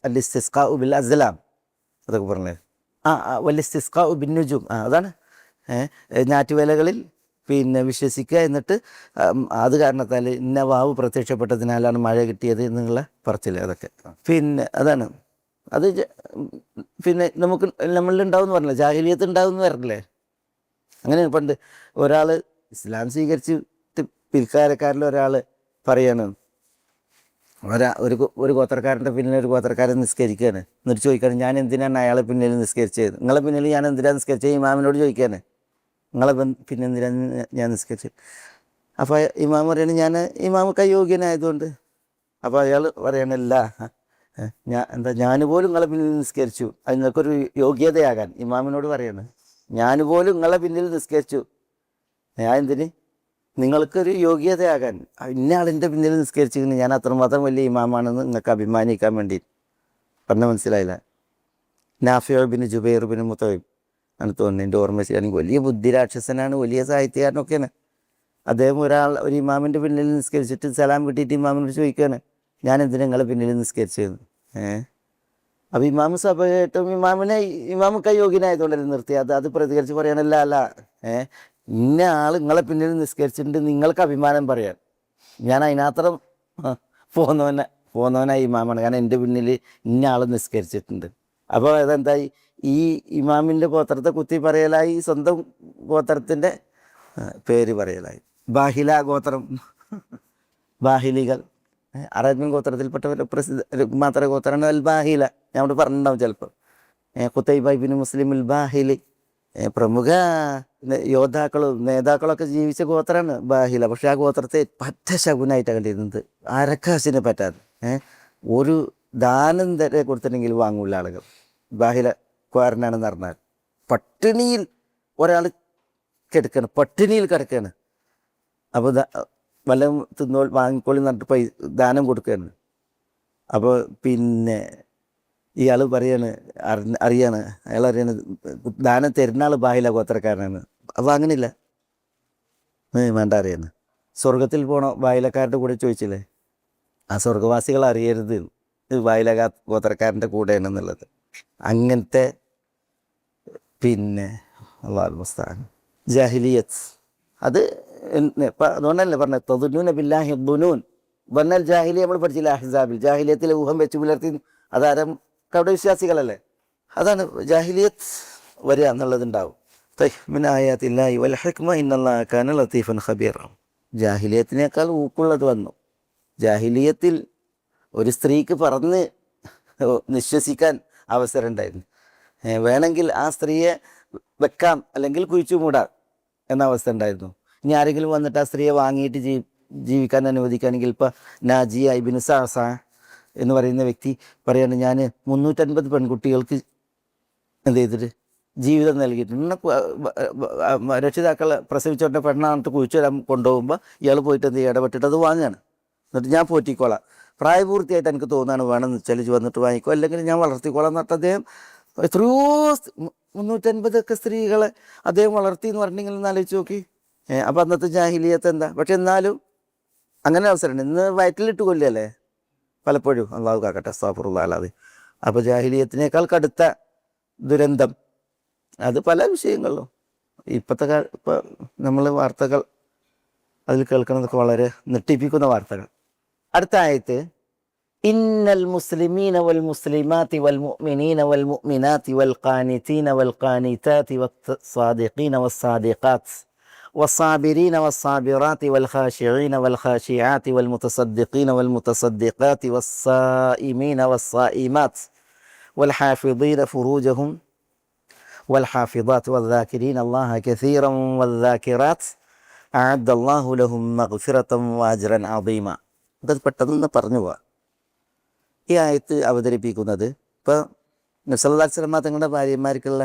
അലിസ്തിസ്ഖാഉ ബിൽ അസ്ലാം, അതൊക്കെ പറഞ്ഞത്. വലിസ്തിസ്ഖാഉ ബിൻ നുജൂം, അതാണ് ഞാറ്റുവേലകളിൽ പിന്നെ വിശ്വസിക്കുക. എന്നിട്ട് അത് കാരണത്താൽ ഇന്ന വാവ് പ്രത്യക്ഷപ്പെട്ടതിനാലാണ് മഴ കിട്ടിയത് എന്നുള്ള പറച്ചില്ല, അതൊക്കെ. പിന്നെ അതാണ് അത്. പിന്നെ നമുക്ക് നമ്മളിലുണ്ടാവും എന്ന് പറഞ്ഞില്ലേ, ജാഹിലിയത്ത് ഉണ്ടാവും എന്ന് പറഞ്ഞില്ലേ. അങ്ങനെ പണ്ട് ഒരാൾ ഇസ്ലാം സ്വീകരിച്ചിട്ട് പിൽക്കാരക്കാരിൽ ഒരാൾ പറയാണ്, ഒരു ഗോത്രക്കാരൻ്റെ പിന്നിൽ ഒരു ഗോത്രക്കാരൻ നിസ്കരിക്കുകയാണ്. എന്നിട്ട് ചോദിക്കുകയാണ് ഞാൻ എന്തിനാണ് അയാളെ പിന്നിൽ നിസ്കരിച്ചത്, നിങ്ങളെ പിന്നിൽ ഞാൻ എന്തിനാണ് നിസ്കരിച്ചത്? ഇമാമിനോട് ചോദിക്കുകയാണ്, നിങ്ങളെ പിന്നെ എന്തിനാണ് ഞാൻ നിസ്കരിച്ചത്? അപ്പോൾ ഇമാം പറയാണ് ഞാൻ ഇമാമൊക്കെ അയോഗ്യനായതുകൊണ്ട്. അപ്പോൾ അയാൾ പറയണില്ല, ഞാൻ പോലും നിങ്ങളെ പിന്നിൽ നിസ്കരിച്ചു, അത് നിങ്ങൾക്കൊരു യോഗ്യതയാകാൻ. ഇമാമിനോട് പറയാണ് ഞാൻ പോലും നിങ്ങളെ പിന്നിൽ നിസ്കരിച്ചു, ഞാൻ എന്തിന്? നിങ്ങൾക്കൊരു യോഗ്യതയാകാൻ. ഇന്നയാളിൻ്റെ പിന്നിൽ നിസ്കരിച്ചിരുന്നു, ഞാൻ അത്രമാത്രം വലിയ ഇമാമാണെന്ന് നിങ്ങൾക്ക് അഭിമാനിക്കാൻ വേണ്ടി. പറഞ്ഞാൽ മനസ്സിലായില്ല. നാഫിയ ബിൻ ജുബൈർ ബിൻ മുത്തൈം ആണ് തോന്നുന്നു, എൻ്റെ ഓർമ്മ ശരിയാണെങ്കിൽ. വലിയ ബുദ്ധിരാക്ഷസനാണ്, വലിയ സാഹിത്യകാരനൊക്കെയാണ് അദ്ദേഹം. ഒരു ഇമാമിൻ്റെ പിന്നിൽ നിസ്കരിച്ചിട്ട് സലാം കിട്ടിയിട്ട് ഇമാമിനോട് ചോദിക്കുകയാണ് ഞാൻ എന്തിനാ നിങ്ങളെ പിന്നിൽ നിസ്കരിച്ചതെന്ന്. അപ്പോൾ ഇമാമ് സഭ കേട്ടും ഇമാമൊക്കെ യോഗ്യനായതുകൊണ്ടല്ലേ നിർത്തി. അത് പ്രതികരിച്ച് പറയാനല്ല, അല്ല ഇന്ന ആൾ നിങ്ങളെ പിന്നിൽ നിസ്കരിച്ചിട്ടുണ്ട്, നിങ്ങൾക്ക് അഭിമാനം പറയാൻ. ഞാൻ അതിനകത്രം പോന്നവനായി ഇമാമാണ്, കാരണം എൻ്റെ പിന്നിൽ ഇന്ന ആൾ നിസ്കരിച്ചിട്ടുണ്ട്. അപ്പോൾ അതെന്തായി, ഈ ഇമാമിൻ്റെ ഗോത്രത്തെ കുത്തി പറയലായി, സ്വന്തം ഗോത്രത്തിൻ്റെ പേര് പറയലായി. ബാഹില ഗോത്രം, ബാഹിലികൾ അറേബ്യൻ ഗോത്രത്തിൽപ്പെട്ടവർ പ്രസിദ്ധ മാത്രം ഗോത്രമാണ് അൽ ബാഹില. ഞാൻ അവിടെ പറഞ്ഞിട്ടുണ്ടാവും ചിലപ്പോൾ. ഖുതൈബ ഇബ്നു മുസ്ലിമുൽ ബാഹിലി, പ്രമുഖ യോദ്ധാക്കളും നേതാക്കളൊക്കെ ജീവിച്ച ഗോത്രമാണ് ബാഹില. പക്ഷെ ആ ഗോത്രത്തെ പറ്റ ശകുനായിട്ടാണ് കണ്ടിരുന്നത്, അരക്കാശിനെ പറ്റാതെ. ഒരു ദാനം തരെ കൊടുത്തിട്ടുണ്ടെങ്കിൽ വാങ്ങൂല ആളുകൾ. ബാഹിലക്കാരനാണെന്ന് പറഞ്ഞാൽ പട്ടിണിയിൽ ഒരാൾ കിടക്കുകയാണ്, പട്ടിണിയിൽ കിടക്കുകയാണ്. അപ്പോൾ വല്ല തിന്നോൾ വാങ്ങിക്കോളി എന്നിട്ട് ദാനം കൊടുക്കുകയാണ്. അപ്പോൾ പിന്നെ ഇയാൾ പറയാണ്, അറിയാണ്, അയാൾ അറിയാണ് ദാനം തരുന്ന ആൾ ബാഹില ഗോത്രക്കാരനാണ്. അപ്പോൾ അങ്ങനെയില്ല, വേണ്ട അറിയാണ്. സ്വർഗത്തിൽ പോണ ബാഹിലക്കാരുടെ കൂടെ ചോദിച്ചില്ലേ, ആ സ്വർഗവാസികൾ അറിയരുത് ഇത് ബാഹില ഗോത്രക്കാരൻ്റെ കൂടെയാണെന്നുള്ളത്. അങ്ങനത്തെ പിന്നെ അല്ലാഹുൽ മുസ്തആൻ ജാഹിലിയത്ത്, അത് ഇപ്പം അതുകൊണ്ടല്ലേ പറഞ്ഞത് തദുന്നൂന ബില്ലാഹി ദുനൂൻ വന്നൽ ജാഹിലി. നമ്മൾ പഠിച്ചില്ല അഹ്സാബിൽ, ജാഹിലിയത്തിൽ ഊഹം വെച്ച് പുലർത്തി, അതാരം അവിടെ വിശ്വാസികളല്ലേ, അതാണ് ജാഹിലിയത്ത് വരിക എന്നുള്ളതുണ്ടാവും. മിൻ ആയാത്തില്ലാഹി വൽ ഹിക്മ ഇന്നല്ലാഹ കാന ലത്തീഫൻ ഖബീറ. ജാഹിലിയത്തിനേക്കാൾ ഊക്കുള്ളത് വന്നു. ജാഹിലിയത്തിൽ ഒരു സ്ത്രീക്ക് പറഞ്ഞ് നിശ്വസിക്കാൻ അവസരം ഉണ്ടായിരുന്നു. വേണമെങ്കിൽ ആ സ്ത്രീയെ വെക്കാം അല്ലെങ്കിൽ കുഴിച്ചു മൂടാം എന്ന അവസ്ഥ ഉണ്ടായിരുന്നു. ഇനി ആരെങ്കിലും വന്നിട്ട് ആ സ്ത്രീയെ വാങ്ങിയിട്ട് ജീവിക്കാൻ അനുവദിക്കുകയാണെങ്കിൽ, ഇപ്പോൾ നാജിയ ഇബ്നു സഅസ എന്ന് പറയുന്ന വ്യക്തി പറയാണ്, ഞാൻ 350 പെൺകുട്ടികൾക്ക് എന്ത് ചെയ്തിട്ട് ജീവിതം നൽകിയിട്ടുണ്ട്. രക്ഷിതാക്കളെ പ്രസവിച്ചോട്ടെ പെണ്ണാണിട്ട് കുഴിച്ചു വരാൻ കൊണ്ടുപോകുമ്പോൾ ഇയാൾ പോയിട്ട് എന്ത് ഇടപെട്ടിട്ട് അത് വാങ്ങുകയാണ്. എന്നിട്ട് ഞാൻ പോറ്റിക്കോളാം, പ്രായപൂർത്തിയായിട്ട് എനിക്ക് തോന്നുകയാണ് വേണമെന്ന് വെച്ചാൽ വന്നിട്ട് വാങ്ങിക്കോ, അല്ലെങ്കിൽ ഞാൻ വളർത്തിക്കോളാം എന്നിട്ട് അദ്ദേഹം എത്രയോ 350 സ്ത്രീകളെ അദ്ദേഹം വളർത്തി എന്ന് പറഞ്ഞിട്ടുണ്ടെങ്കിൽ ഒന്ന് ആലോചിച്ച് നോക്കി. അപ്പം അന്നത്തെ ജാഹിലിയത്ത് എന്താ. പക്ഷെ എന്നാലും അങ്ങനെ അവസരമുണ്ട്. ഇന്ന് വയറ്റിലിട്ട് കൊല്ലല്ലേ പലപ്പോഴും, അള്ളാഹു കാക്കട്ടെ, അസ്തഗ്ഫിറുല്ലാഹ് അല്ലാതെ. അപ്പോൾ ജാഹിലിയത്തിനേക്കാൾ കടുത്ത ദുരന്തം അത് പല വിഷയങ്ങളിലും ഇപ്പോഴത്തെ ഇപ്പോൾ നമ്മൾ വാർത്തകൾ അതിൽ കേൾക്കുന്നതൊക്കെ വളരെ ഞെട്ടിപ്പിക്കുന്ന വാർത്തകൾ. അടുത്ത ആയത്ത്, ഇന്നൽ മുസ്ലിമീന വൽ മുസ്ലിമാത്തി വൽ മുഅ്മിനീന വൽ മുഅ്മിനാത്തി വൽ ഖാനിതീന വൽ ഖാനിതാത്തി വസ്സാദിഖീന വസ്സാദിഖാത്ത് والصابرين والصابرات والخاشعين والخاشعات والمتصدقين والمتصدقات والصائمين والصائمات والحافظين فروجهم والحافظات والذاكرين الله كثيرا والذاكرات أعد الله لهم مغفرة وأجرا عظيما. ഇത് പെട്ടെന്ന് പറഞ്ഞു പോവാം. ഈ ആയത്ത് അവതരിപ്പിക്കുന്നത് ഇപ്പോൾ നബി സല്ലല്ലാഹു അലൈഹി വസല്ലം തങ്ങളുടെ ഭാര്യമാർക്കുള്ള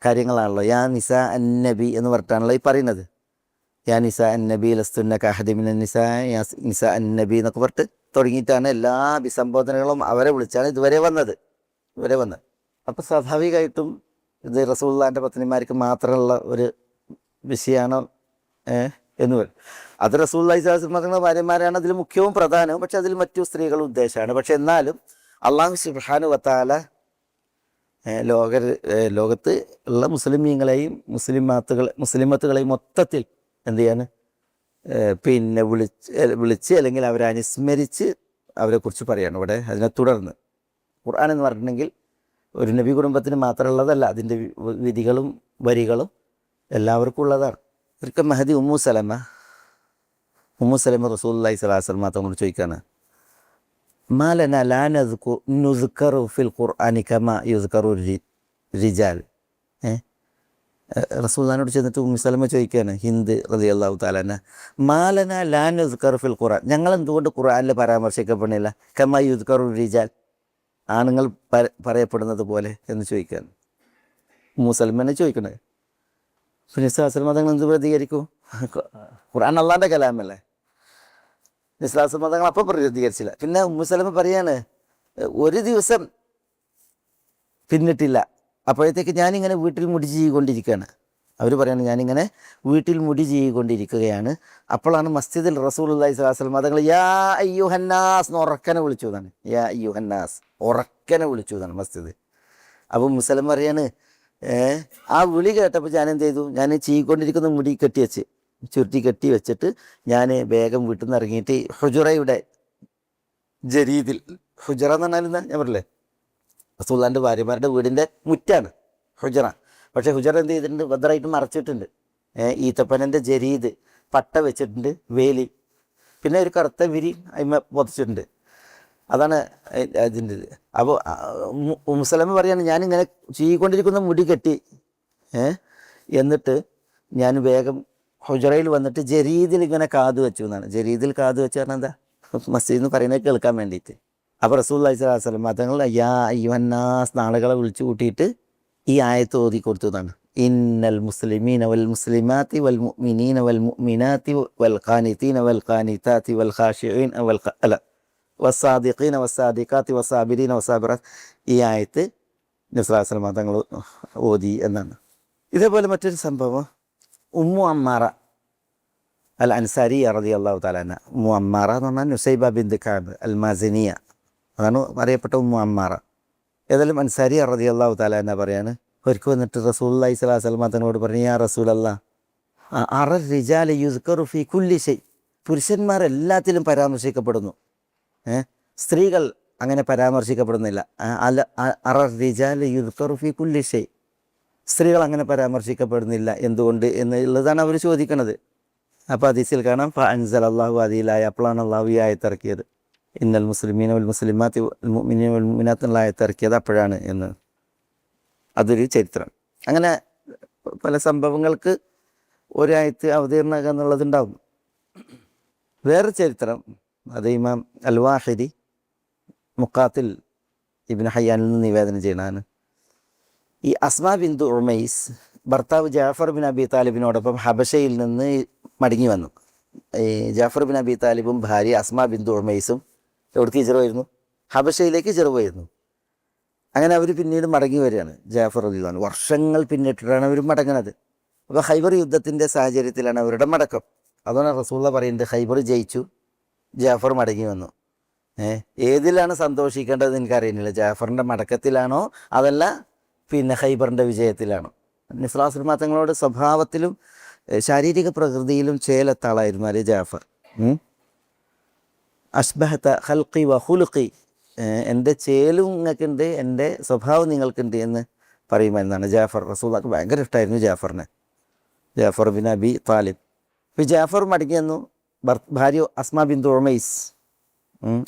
കാര്യങ്ങളാണല്ലോ. യാ നിസ അന്നബി എന്ന് പറഞ്ഞിട്ടാണല്ലോ ഈ പറയുന്നത്. യാ നിസ അന്നബി ലസ്തുന്ന കഅഹദിമിന നിസാ, യാ നിസ അന്നബി എന്നൊക്കെ പറഞ്ഞിട്ട് തുടങ്ങിയിട്ടാണ് എല്ലാ അഭിസംബോധനകളും അവരെ വിളിച്ചാണ് ഇതുവരെ വന്നത്. അപ്പോൾ സ്വാഭാവികമായിട്ടും ഇത് റസൂലുള്ളാഹിൻ്റെ പത്നിമാർക്ക് മാത്രമുള്ള ഒരു വിഷയമാണോ എന്ന് പറയും. അത് റസൂലുള്ളാഹി സ്വല്ലല്ലാഹു അലൈഹി വസല്ലം ഭാര്യമാരാണ് അതിൽ മുഖ്യവും പ്രധാനവും. പക്ഷെ അതിൽ മറ്റു സ്ത്രീകൾ ഉദ്ദേശമാണ്. പക്ഷെ എന്നാലും അള്ളാഹു സുബ്ഹാനഹു വ തആല ലോകത്ത് ഉള്ള മുസ്ലിമീങ്ങളെയും മുസ്ലിമത്തുകളെയും മൊത്തത്തിൽ എന്ത് ചെയ്യാണ്, പിന്നെ വിളിച്ച് അല്ലെങ്കിൽ അവരെ അനുസ്മരിച്ച് അവരെക്കുറിച്ച് പറയാണ് ഇവിടെ. അതിനെ തുടർന്ന് ഖുർആൻ എന്ന് പറഞ്ഞിട്ടുണ്ടെങ്കിൽ ഒരു നബി കുടുംബത്തിന് മാത്രമുള്ളതല്ല, അതിൻ്റെ വിധികളും വരികളും എല്ലാവർക്കും ഉള്ളതാണ്. ഒരിക്കൽ മഹദി ഉമ്മു സലമ റസൂലുള്ളാഹി സ്വല്ലല്ലാഹു അലൈഹി വസല്ലം തങ്ങളോട് ചോദിക്കുകയാണ്, മാലന ലാ നുസ്കറു ഫിൽ ഖുർആനി കമാ യുസ്കറു റിജാൽ. റസൂലുള്ളാഹിനോട് ചെന്നിട്ട് ഉമ്മു സലമ ചോദിക്കുകയാണ്, ഹിന്ദ് റളിയല്ലാഹു തആല അൻഹ, മാലന ലാ നുസ്കറു ഫിൽ ഖുർആൻ, ഞങ്ങൾ എന്തുകൊണ്ട് ഖുർആനിൽ പരാമർശിക്കപ്പെടുന്നില്ല കമാ യുസ്കറു റിജാൽ, ആണുങ്ങൾ പറയപ്പെടുന്നത് പോലെ എന്ന് ചോദിക്കുകയാണ്. ഉമ്മു സലമനെ ചോദിക്കണേ. പിന്നെ സ്വല്ലല്ലാഹു തങ്ങൾ എന്ത് പ്രതികരിക്കും? ഖുർആൻ അള്ളാൻ്റെ കലാമല്ലേ. നിസ്ലാസ് മതങ്ങൾ അപ്പം പ്രതികരിച്ചില്ല. പിന്നെ ഉമ്മു സലമ പറയാണ്, ഒരു ദിവസം പിന്നിട്ടില്ല, അപ്പോഴത്തേക്ക് ഞാനിങ്ങനെ വീട്ടിൽ മുടി ചെയ്തുകൊണ്ടിരിക്കുകയാണ്. അവർ പറയാണ്, ഞാനിങ്ങനെ വീട്ടിൽ മുടി ചെയ്തുകൊണ്ടിരിക്കുകയാണ്. അപ്പോഴാണ് മസ്ജിദിൽ റസൂലുള്ളാഹി സ്വല്ലല്ലാഹു അലൈഹി വസല്ലം തങ്ങൾ യാ അയ്യുഹന്നാസ് എന്ന് ഉറക്കനെ വിളിച്ചു എന്നാണ്. യാ അയ്യുഹന്നാസ് ഉറക്കനെ വിളിച്ചു എന്നാണ് മസ്ജിദ്. അപ്പോൾ ഉമ്മു സലമ പറയാണ്, ആ വിളി കേട്ടപ്പോൾ ഞാൻ എന്ത് ചെയ്തു, ഞാൻ ചെയ്തുകൊണ്ടിരിക്കുന്ന മുടി ചുരുട്ടി കെട്ടി വെച്ചിട്ട് ഞാൻ വേഗം വീട്ടിൽ നിന്ന് ഇറങ്ങിയിട്ട് ഹുജറയുടെ ജരീദിൽ, ഹുജറ എന്ന് പറഞ്ഞാൽ ഞാൻ പറഞ്ഞില്ലേ റസൂലുള്ളാഹിൻ്റെ ഭാര്യമാരുടെ വീടിൻ്റെ മുറ്റാണ് ഹുജറ. പക്ഷേ ഹുജറ എന്ത് ചെയ്തിട്ടുണ്ട്, ഭദ്രമായിട്ട് മറച്ചിട്ടുണ്ട്. ഈത്തപ്പനൻ്റെ ജരീദ് പട്ട വെച്ചിട്ടുണ്ട്, വേലി, പിന്നെ ഒരു കറുത്ത വിരി അതിമ പൊതിച്ചിട്ടുണ്ട്. അതാണ് അതിൻ്റെ ഇത്. അപ്പോൾ മുസലമ പറയാണ്, ഞാനിങ്ങനെ ചെയ്തുകൊണ്ടിരിക്കുന്ന മുടി കെട്ടി എന്നിട്ട് ഞാൻ വേഗം ഹുജറയിൽ വന്നിട്ട് ജരീദിൽ ഇങ്ങനെ കാത് വെച്ചു എന്നാണ്. ജരീദിൽ കാത് വെച്ച് പറഞ്ഞാൽ എന്താ, മസ്ജിദ് എന്ന് പറയുന്നത് കേൾക്കാൻ വേണ്ടിയിട്ട്. അപ്പോൾ റസൂലുള്ളാഹി സ്വല്ലല്ലാഹു അലൈഹി വസല്ലം തങ്ങൾ യാ അയ്യുഹന്നാസ് നാളുകളെ വിളിച്ചു കൂട്ടിയിട്ട് ഈ ആയത്ത് ഓതി കൊടുത്തു എന്നാണ്. ഇന്നൽ മുസ്ലിമീന വൽ മുസ്ലിമാത്തി വൽ മുഅ്മിനീന വൽ മുഅ്മിനാത്തി വൽ ഖാനിതീന വൽ ഖാനിതാത്തി വൽ ഖാശിഈന വൽ അല്ല വസ്സാദിഖീന വസ്സാദിഖാത്തി വസ്സാബിരീന വസ്സാബിറാത്ത്, ഈ ആയത്ത് നബി സ്വല്ലല്ലാഹു അലൈഹി വസല്ലം തങ്ങൾ ഓതി എന്നാണ്. ഇതേപോലെ മറ്റൊരു സംഭവം ഉമ്മു അമ്മാറ അൽ അൻസാരിയ റളിയല്ലാഹു തആല അൻഹ. ഉമ്മു അമ്മാറ എന്ന് പറഞ്ഞാൽ നുസൈബ ബിൻത് കഅബ് അൽ മാസിനിയ, അതാണ് അറിയപ്പെട്ട ഉമ്മു അമ്മാറ. ഏതായാലും അൻസാരിയ റളിയല്ലാഹു തആല അൻഹ പറയാണ്, ഒരിക്കൽ വന്നിട്ട് റസൂലുള്ളാഹി സ്വല്ലല്ലാഹു അലൈഹി വസല്ലം തങ്ങളോട് പറഞ്ഞു, യാ റസൂലല്ലാഹ് അറ റിജാല യുസ്കറു ഫീ കുല്ലി ഷൈ, പുരുഷന്മാർ എല്ലാത്തിലും പരാമർശിക്കപ്പെടുന്നു, സ്ത്രീകൾ അങ്ങനെ പരാമർശിക്കപ്പെടുന്നില്ല. അറ റിജാല യുസ്കറു ഫീ കുല്ലി ഷൈ, സ്ത്രീകൾ അങ്ങനെ പരാമർശിക്കപ്പെടുന്നില്ല, എന്തുകൊണ്ട് എന്നുള്ളതാണ് അവർ ചോദിക്കുന്നത്. അപ്പോൾ ഹദീസിൽ കാണാം ഫഅൻസലല്ലാഹു അതിലായ, അപ്പോഴാണ് അള്ളാഹു ഈ ആയത്തിറക്കിയത്, ഇന്നൽ മുസ്ലിമീന വൽ മുസ്ലിമാത്തി വൽ മുഅ്മിനീന വൽ മുഅ്മിനാത്ത് എന്നുള്ള ആയത്തിറക്കിയത് അപ്പോഴാണ് എന്ന്. അതൊരു ചരിത്രം. അങ്ങനെ പല സംഭവങ്ങൾക്ക് ഒരായത്ത് അവതീർണക എന്നുള്ളതുണ്ടാവും. വേറെ ചരിത്രം അത് ഇമാം അൽ വാഹിദി മുഖാത്തിൽ ഇബ്നു ഹയ്യാനിൽ നിന്ന് നിവേദനം ചെയ്യണതാണ്. ഈ അസ്മാ ബിന്തു ഉമൈസ് ഭർത്താവ് ജാഫർ ബിൻ അബി താലിബിനോടൊപ്പം ഹബശയിൽ നിന്ന് മടങ്ങി വന്നു. ഈ ജാഫർ ബിൻ അബി താലിബും ഭാര്യ അസ്മാ ബിന്തു ഉമൈസും എവിടേക്ക് ഹിജ്റ, ഹബശയിലേക്ക് ഹിജ്റ. അങ്ങനെ അവർ പിന്നീട് മടങ്ങി വരികയാണ്. ജാഫർ റളിയല്ലാഹു അൻഹു വർഷങ്ങൾ പിന്നിട്ടിട്ടാണ് അവർ മടങ്ങുന്നത്. അപ്പോൾ ഖൈബർ യുദ്ധത്തിൻ്റെ സാഹചര്യത്തിലാണ് അവരുടെ മടക്കം. അതുകൊണ്ട് റസൂലുള്ളാഹി പറയുന്നത് ഖൈബർ ജയിച്ചു, ജാഫർ മടങ്ങി വന്നു. ഏതിലാണ് സന്തോഷിക്കേണ്ടത് എനിക്കറിയുന്നില്ല, ജാഫറിൻ്റെ മടക്കത്തിലാണോ അതല്ല പിന്നെ ഖൈബറിൻ്റെ വിജയത്തിലാണോ. നബി സ്വല്ലല്ലാഹു അലൈഹി വസല്ലം തങ്ങളോട് സ്വഭാവത്തിലും ശാരീരിക പ്രകൃതിയിലും ചേലത്താളായിരുന്നു അലി ജാഫർ. അഷ്ബഹത ഖൽഖി വ ഖുലുഖി, എൻ്റെ ചേലും നിങ്ങൾക്കുണ്ട്, എൻ്റെ സ്വഭാവം നിങ്ങൾക്കുണ്ട് എന്ന് പറയുമെന്നാണ് ജാഫർ. റസൂലുള്ളാഹിക്ക് ഭയങ്കര ഇഷ്ടമായിരുന്നു ജാഫറിനെ, ജാഫർ ബിൻ അബി താലിബ്. ഇപ്പോൾ ജാഫർ മടങ്ങി വന്നു. ഭാര്യ അസ്മാ ബിന്തു ഉമൈസ്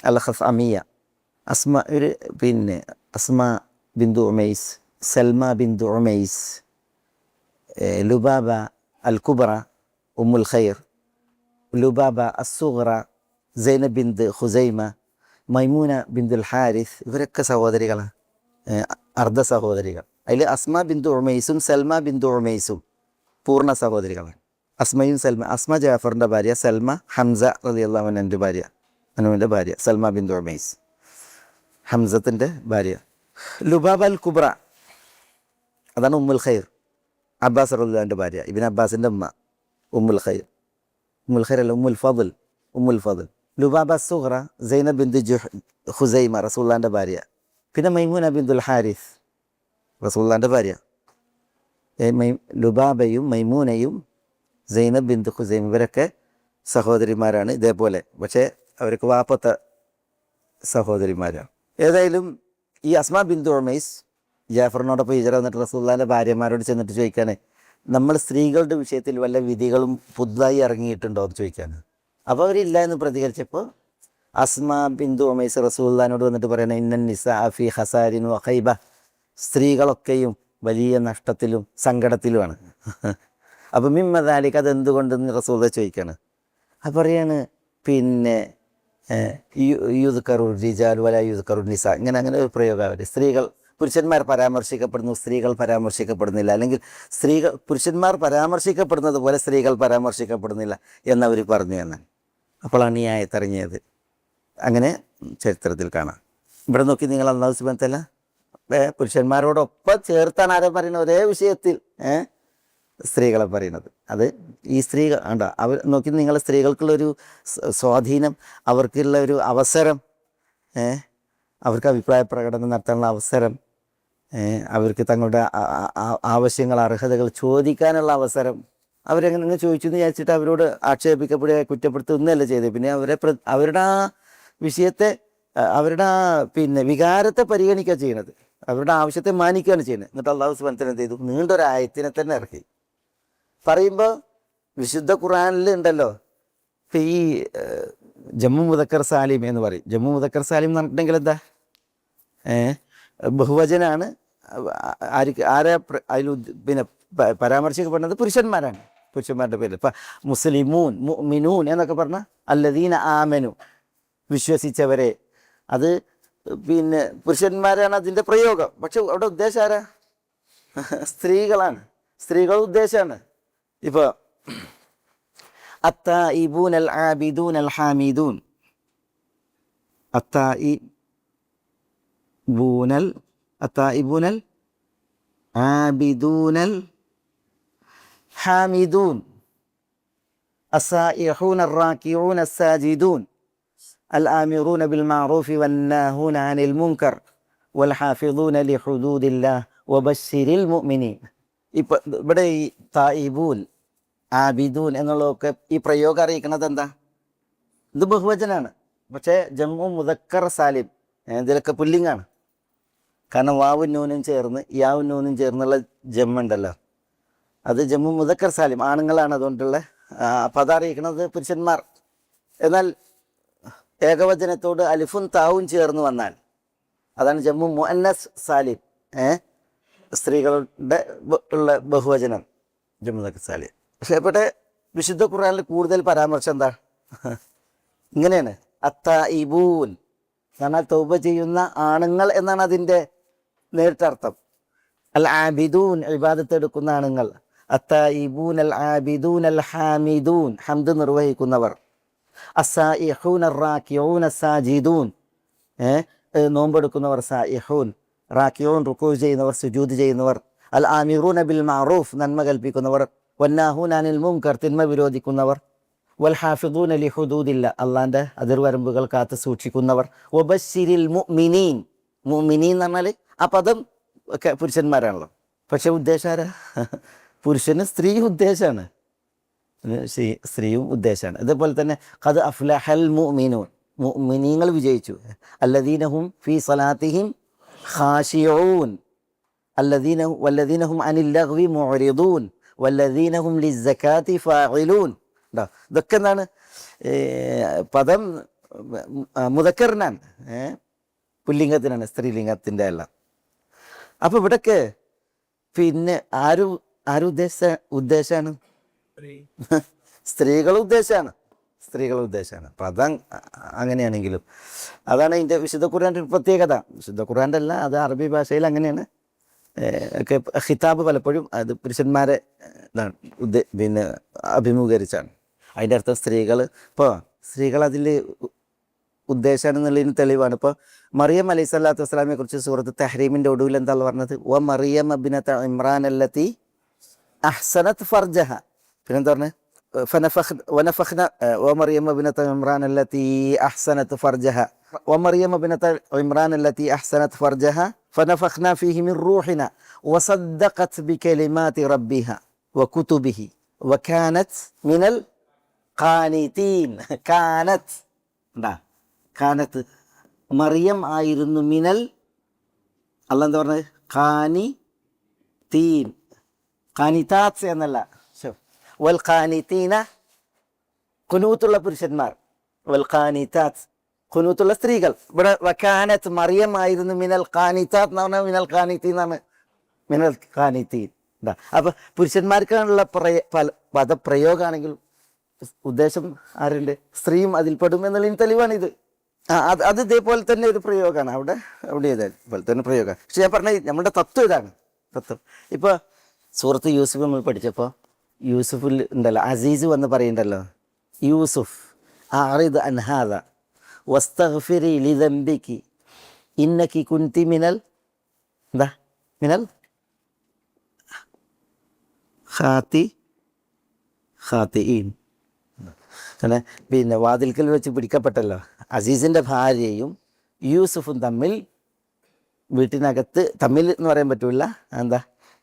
അൽ ഖസ്അമിയ, അസ്മാ ബിന്തു ഉമൈസ്, സൽമ ബിന്തു ഉമൈസ്, ലുബാബ അൽ കുബ്ര ഉമ്മുൽ ഖൈർ, ലുബാബ അസ്സുഗ്റ, സൈനബ് ബിന്ത് ഖുസൈമ, മൈമൂന ബിന്ദുൽ ഹാരിസ്, ഇവരൊക്കെ സഹോദരികളാണ്, അർദ്ധ സഹോദരികൾ. അതിൽ അസ്മ ബിന്ദു ഉമൈസും സൽമ ബിന്ദു ഉമൈസും പൂർണ്ണ സഹോദരികളാണ്. അസ്മയും സൽമ, അസ്മ ജാഫറിൻ്റെ ഭാര്യ, സൽമ ഹംസ റളിയല്ലാഹു അൻഹുവിൻ്റെ ഭാര്യ, അനുവിൻ്റെ ഭാര്യ സൽമ ബിന്ദു ഉമൈസ്, ഹംസത്തിൻ്റെ ഭാര്യ. ലുബാബ അൽ കുബ്ര അതാണ് ഉമ്മുൽ ഖൈർ, അബ്ബാസ് റളിയല്ലാഹുവിൻ്റെ ഭാര്യ, ഇബ്നു അബ്ബാസിൻ്റെ ഉമ്മ, ഉമ്മുൽ ഖൈർ. ഉമ്മുൽ ഖൈർ അല്ല, ഉമ്മുൽ ഫضൽ. ലുബാബ സുഗ്റ സൈനബ് ബിന്ത് ഖുസൈമ, റസൂലുള്ളാഹിൻ്റെ ഭാര്യ. പിന്നെ മൈമൂന ബിന്തുൽ ഹാരിസ്, റസൂലുള്ളാഹിൻ്റെ ഭാര്യ. ലുബാബയും മൈമൂനയും സൈനബ് ബിന്ത് ഖുസൈമ ഇവരൊക്കെ സഹോദരിമാരാണ്. ഇതേപോലെ പക്ഷേ അവർക്ക് വാപ്പത്ത സഹോദരിമാരാണ്. ഏതായാലും ഈ അസ്മാ ബിന്തു ഉമൈസ് ജാഫറിനോടൊപ്പം ഹിജ്റ വന്നിട്ട് റസൂലുള്ളാഹിൻ്റെ ഭാര്യമാരോട് ചെന്നിട്ട് ചോദിക്കാണ്, നമ്മൾ സ്ത്രീകളുടെ വിഷയത്തിൽ വല്ല വിധികളും പുതുതായി ഇറങ്ങിയിട്ടുണ്ടോ എന്ന് ചോദിക്കാണ്. അപ്പോൾ അവരില്ല എന്ന് പ്രതികരിച്ചപ്പോൾ അസ്മാ ബിന്തു ഉമൈസ് റസൂലുള്ളാഹിനോട് വന്നിട്ട് പറയണേ, ഇന്നൻ നിസാ ഫീ ഖസാരിൻ വ ഖൈബ, സ്ത്രീകളൊക്കെയും വലിയ നഷ്ടത്തിലും സങ്കടത്തിലുമാണ്. അപ്പോൾ മിമ്മ ദാലിക, അതെന്തുകൊണ്ടെന്ന് റസൂലുള്ളാഹി ചോദിക്കുകയാണ്. അത് പറയാണ് പിന്നെ യുദ്കറു റിജാൽ വല യുദ്കറു നിസ, അങ്ങനെ ഒരു പ്രയോഗം. സ്ത്രീകൾ പുരുഷന്മാർ പരാമർശിക്കപ്പെടുന്നു, സ്ത്രീകൾ പരാമർശിക്കപ്പെടുന്നില്ല, അല്ലെങ്കിൽ പുരുഷന്മാർ പരാമർശിക്കപ്പെടുന്നത് പോലെ സ്ത്രീകൾ പരാമർശിക്കപ്പെടുന്നില്ല എന്നവർ പറഞ്ഞു എന്നാണ്. അപ്പോഴാണ് ഈ ആയത്തിറങ്ങിയത്. അങ്ങനെ ചരിത്രത്തിൽ കാണാം. ഇവിടെ നോക്കി നിങ്ങൾ അല്ലാഹു സുബ്ഹാനഹു വ തആല പുരുഷന്മാരോടൊപ്പം ചേർത്താണ് ആരെ പറയുന്നത്, ഒരേ വിഷയത്തിൽ സ്ത്രീകളെ പറയുന്നത്. അത് ഈ സ്ത്രീകൾ ഉണ്ടോ, അവർ നോക്കി നിങ്ങൾ സ്ത്രീകൾക്കുള്ളൊരു സ്വാധീനം, അവർക്കുള്ള ഒരു അവസരം, അവർക്ക് അഭിപ്രായ പ്രകടനം നടത്താനുള്ള അവസരം, അവർക്ക് തങ്ങളുടെ ആവശ്യങ്ങൾ അർഹതകൾ ചോദിക്കാനുള്ള അവസരം. അവരെങ്ങനെ ചോദിച്ചു എന്ന് വിചാരിച്ചിട്ട് അവരോട് ആക്ഷേപിക്കപ്പെടുക കുറ്റപ്പെടുത്തുന്നതല്ല ചെയ്തത്. പിന്നെ അവരുടെ ആ വിഷയത്തെ, അവരുടെ പിന്നെ വികാരത്തെ പരിഗണിക്കുക ചെയ്യണത്, അവരുടെ ആവശ്യത്തെ മാനിക്കുകയാണ് ചെയ്യുന്നത്. എന്നിട്ട് അല്ലാഹു സുബ്ഹാനഹു വ തആല എന്ത് ചെയ്തു, നീണ്ടൊരു ആയത്തിനെ തന്നെ ഇറക്കി. പറയുമ്പോൾ വിശുദ്ധ ഖുർആനിൽ ഉണ്ടല്ലോ, ഈ ജമ്മു മുദക്കർ സാലിം എന്ന് പറയും. ജമ്മു മുദക്കർ സാലിം എന്ന് പറഞ്ഞിട്ടുണ്ടെങ്കിൽ എന്താ, ബഹുവചനാണ്. ആരെ അതിൽ പിന്നെ പരാമർശിക്കപ്പെടുന്നത് പുരുഷന്മാരാണ്, പുരുഷന്മാരുടെ പേര്. ഇപ്പം മുസ്ലിമൂൻ, മുഅ്മിനൂൻ എന്നൊക്കെ പറഞ്ഞാൽ അല്ലദീന ആമനു, വിശ്വസിച്ചവരെ. അത് പിന്നെ പുരുഷന്മാരാണ് അതിൻ്റെ പ്രയോഗം. പക്ഷെ അവിടെ ഉദ്ദേശം ആരാ? സ്ത്രീകളാണ്, സ്ത്രീകൾ ഉദ്ദേശമാണ്. ഇപ്പോൾ അത്തായിബൂൻ അൽ ആബിദൂൻ അൽ ഹാമിദൂൻ, അത്തായിബൂൻ അൽ ആബിദൂൻ അൽ ഹാമിദൂൻ അസ്സായിഹൂൻ അർറാക്കിഊൻ അസ്സാജിദൂൻ അൽ ആമിറൂന ബിൽ മഅറൂഫി വന്നാഹൂന അനിൽ മുൻകർ വൽ ഹാഫിദൂന ലിഹുദൂദില്ലാഹ് വബശ്ശിരിൽ മുഅ്മിനീൻ. ഇപ്പം ഇവിടെ ഈ തായിബൂൻ, ആബിദൂൻ എന്നുള്ളതൊക്കെ ഈ പ്രയോഗം അറിയിക്കുന്നത് എന്താ? ഇത് ബഹുവചനാണ്. പക്ഷേ ജമ്മു മുദക്കർ സാലിം ഇതിലൊക്കെ പുല്ലിങ്ങാണ്. കാരണം വാവും നൂനും ചേർന്ന് യാവും നൂനും ചേർന്നുള്ള ജമ്മുണ്ടല്ലോ, അത് ജമ്മു മുദക്കർ സാലിം, ആണുങ്ങളാണ്. അതുകൊണ്ടുള്ള പദം അറിയിക്കുന്നത് പുരുഷന്മാർ. എന്നാൽ ഏകവചനത്തോട് അലിഫും താവും ചേർന്ന് വന്നാൽ അതാണ് ജമ്മു മുഅന്നസ് സാലിം, സ്ത്രീകളുടെ ഉള്ള ബഹുവചനം ജമ്മു മുദക്കർ സാലിം. പക്ഷേ ഇവിടെ വിശുദ്ധ ഖുർആനിൽ കൂടുതൽ പരാമർശം എന്താ? ഇങ്ങനെയാണ്, അത്തായിബൂൻ എന്ന് പറഞ്ഞാൽ തൗബ ചെയ്യുന്ന ആണുങ്ങൾ എന്നാണ് അതിൻ്റെ നേരിട്ടർത്ഥം. അൽ ആബിദൂൻ, ഇബാദത്ത് എടുക്കുന്ന ആണുങ്ങൾ. അത്തായിബൂൻ അൽ ആബിദൂൻ അൽ ഹാമിദൂൻ, ഹംദ് നിർവഹിക്കുന്നവർ. അസ്സായിഹൂൻ അർറാക്കിഊൻ അസ്സാജിദൂൻ, നോമ്പെടുക്കുന്നവർ സായിഹൂൻ, റാക്കിഊൻ റുക്കൂ ചെയ്യുന്നവർ, സുജൂദ് ചെയ്യുന്നവർ. അൽ ആമിറൂന ബിൽ മഅറൂഫ്, നന്മ കൽപ്പിക്കുന്നവർ. വന്നാഹൂൻ അനിൽ മുൻകർ, തിന്മ വിരോധിക്കുന്നവർ. വൽ ഹാഫിദൂന ലിഹുദൂദില്ല, അള്ളാൻ്റെ അതിർവരമ്പുകൾ കാത്ത് സൂക്ഷിക്കുന്നവർ. വബശ്ശിരിൽ മുഅ്മിനീൻ, മുഅ്മിനീൻ എന്ന് പറഞ്ഞാൽ ആ പദം ഒക്കെ പുരുഷന്മാരാണല്ലോ. പക്ഷെ ഉദ്ദേശാരാ? പുരുഷന് സ്ത്രീ ഉദ്ദേശമാണ്, സ്ത്രീയും ഉദ്ദേശമാണ്. അതേപോലെ തന്നെ ഖദ് അഫ്ലഹൽ മുഅ്മിനൂൻ, മുഅ്മിനീങ്ങൾ വിജയിച്ചു. അല്ലദീനഹും ഫീ സലാത്തിഹിം ഖാശിഊൻ വല്ലദീനഹും അനിൽ ലഗ്വി മുഅ്രിദൂൻ വല്ലദീനഹും ലിസ്സകാത്തി ഫാഇലൂൻ. ഇതൊക്കെ എന്താണ്? പദം മുദക്കറിനാണ്, പുല്ലിംഗത്തിനാണ്, സ്ത്രീലിംഗത്തിൻ്റെ അല്ല. അപ്പോൾ ഇവിടൊക്കെ പിന്നെ ഉദ്ദേശമാണ് സ്ത്രീകൾ ഉദ്ദേശമാണ്. പദം അങ്ങനെയാണെങ്കിലും അതാണ് ഇതിൻ്റെ വിശുദ്ധ ഖുർആൻ്റെ ഒരു പ്രത്യേകത. വിശുദ്ധ ഖുർആൻ്റെ അല്ല, അത് അറബി ഭാഷയിൽ അങ്ങനെയാണ്. ഒക്കെ ഖിതാബ് പലപ്പോഴും അത് പുരുഷന്മാരെ ഇതാണ് പിന്നെ അഭിമുഖീകരിച്ചാണ്. അതിൻ്റെ അർത്ഥം സ്ത്രീകൾ. ഇപ്പോൾ സ്ത്രീകൾ അതിൽ ഉദ്ദേശമാണ് എന്നുള്ളതിന് തെളിവാണ്. ഇപ്പോൾ മറിയം അലൈഹി സ്വലാത്തു വസ്സലാമിനെ കുറിച്ച് സൂറത്ത് തഹ്രീമിൻ്റെ ഒടുവിൽ എന്താണ് പറഞ്ഞത്? വ മറിയം ഇബ്നത ഇമ്രാൻ അല്ലത്തി അഹ്സനത് ഫർജഹ. പിന്നെന്താ പറഞ്ഞത്? ومريم ابنة عمران التي أحسنت فرجها ومريم ابنة عمران التي أحسنت فرجها فنفخنا فيه من روحنا وصدقت بكلمات ربها وكتبه وكانت من القانتين. كانت مريم ആയിരുന്നു മിനൽ, അല്ല എന്താ പറഞ്ഞത്? ഖാനിതീൻ, ഖാനിതാത്ത് എന്നല്ല. വൽ ഖാനിതീന, ഖുനൂത്തുള്ള പുരുഷന്മാർ. വൽ ഖാനിതാത്ത്, ഖുനൂത്തുള്ള സ്ത്രീകൾ. ഇവിടെ വകാനത്ത്, മറിയം ആയിരുന്നു മിനൽ ഖാനിതാത്ത് എന്ന് പറഞ്ഞാൽ മിനൽ ഖാനിതീൻ എന്നാണ്, മിനൽ ഖാനിതീൻ. അപ്പോൾ പുരുഷന്മാർക്കാണുള്ള പദപ്രയോഗമാണെങ്കിൽ ഉദ്ദേശം ആരുണ്ട്? സ്ത്രീയും അതിൽപ്പെടും എന്നുള്ളതിന് തെളിവാണിത്. അത് ഇതേപോലെ തന്നെ ഒരു പ്രയോഗമാണ് അവിടെ ഇതേപോലെ തന്നെ പ്രയോഗമാണ്. പക്ഷെ ഞാൻ പറഞ്ഞ നമ്മുടെ തത്വം ഇതാണ്, തത്വം. ഇപ്പോൾ സൂറത്ത് യൂസുഫ് നമ്മൾ പഠിച്ചപ്പോൾ യൂസുഫിൽ ഉണ്ടല്ലോ, അസീസ് വന്ന് പറയുന്നുണ്ടല്ലോ, യൂസുഫ് അഅ്റിദ് അൻ ഹാദ വസ്തഗ്ഫിരി ലിദംബികി ഇന്നകി കുൻതി മിനൽ ഖാത്തിഈൻ. അങ്ങനെ പിന്നെ വാതിൽക്കൽ വെച്ച് പിടിക്കപ്പെട്ടല്ലോ, അസീസിൻ്റെ ഭാര്യയും യൂസുഫും തമ്മിൽ വീട്ടിനകത്ത്, തമ്മിൽ എന്ന് പറയാൻ പറ്റില്ല, എന്താ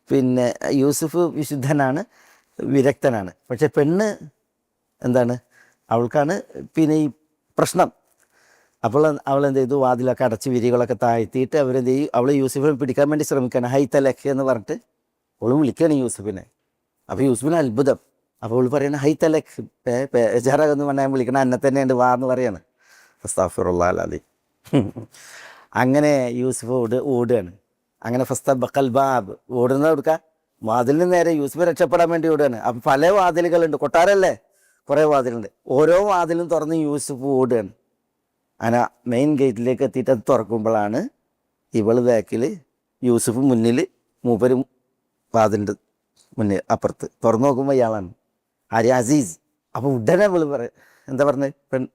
പിന്നെ യൂസുഫ് വിശുദ്ധനാണ്, വിരക്തനാണ്. പക്ഷെ പെണ്ണ് എന്താണ്, അവൾക്കാണ് പിന്നെ ഈ പ്രശ്നം. അപ്പോൾ അവളെന്ത് ചെയ്തു? വാതിലൊക്കെ അടച്ച് വിരികളൊക്കെ താഴ്ത്തിയിട്ട് അവരെന്ത് ചെയ്യും? അവൾ യൂസുഫിനെ പിടിക്കാൻ വേണ്ടി ശ്രമിക്കുകയാണ്. ഹൈ തലക്ക് എന്ന് പറഞ്ഞിട്ട് അവൾ വിളിക്കുകയാണ് യൂസുഫിനെ. അപ്പോൾ യൂസുഫിന് അത്ഭുതം, അപ്പോൾ അവൾ പറയണ ഹൈ തലക്ക് ബേജാറാകുന്നു പറഞ്ഞാൽ വിളിക്കണം എന്നെ തന്നെയുണ്ട് വാ എന്ന് പറയാണ്. അസ്തഗ്ഫിറുല്ലാഹ്. അങ്ങനെ യൂസുഫ് ഓടുകയാണ്. അങ്ങനെ ഫസ്തബഖൽ ബാബ്, ഓടുന്നത് കൊടുക്കുക വാതിലിന് നേരെ യൂസുഫ് രക്ഷപ്പെടാൻ വേണ്ടി ഓടുകയാണ്. അപ്പം പല വാതിലുകളുണ്ട്, കൊട്ടാരല്ലേ, കുറേ വാതിലുണ്ട്. ഓരോ വാതിലും തുറന്ന് യൂസുഫ് ഓടുകയാണ്. അങ്ങനെ മെയിൻ ഗേറ്റിലേക്ക് എത്തിയിട്ട് അത് തുറക്കുമ്പോഴാണ് ഇവള് ബാക്കിൽ, യൂസുഫ് മുന്നിൽ, മൂപ്പരും വാതിലിൻ്റെ മുന്നിൽ അപ്പുറത്ത്. തുറന്നു നോക്കുമ്പോൾ ഇയാളാണ് ആര്യ അസീസ്. അപ്പോൾ ഉടനെ ഇവള് എന്താ പറഞ്ഞത്,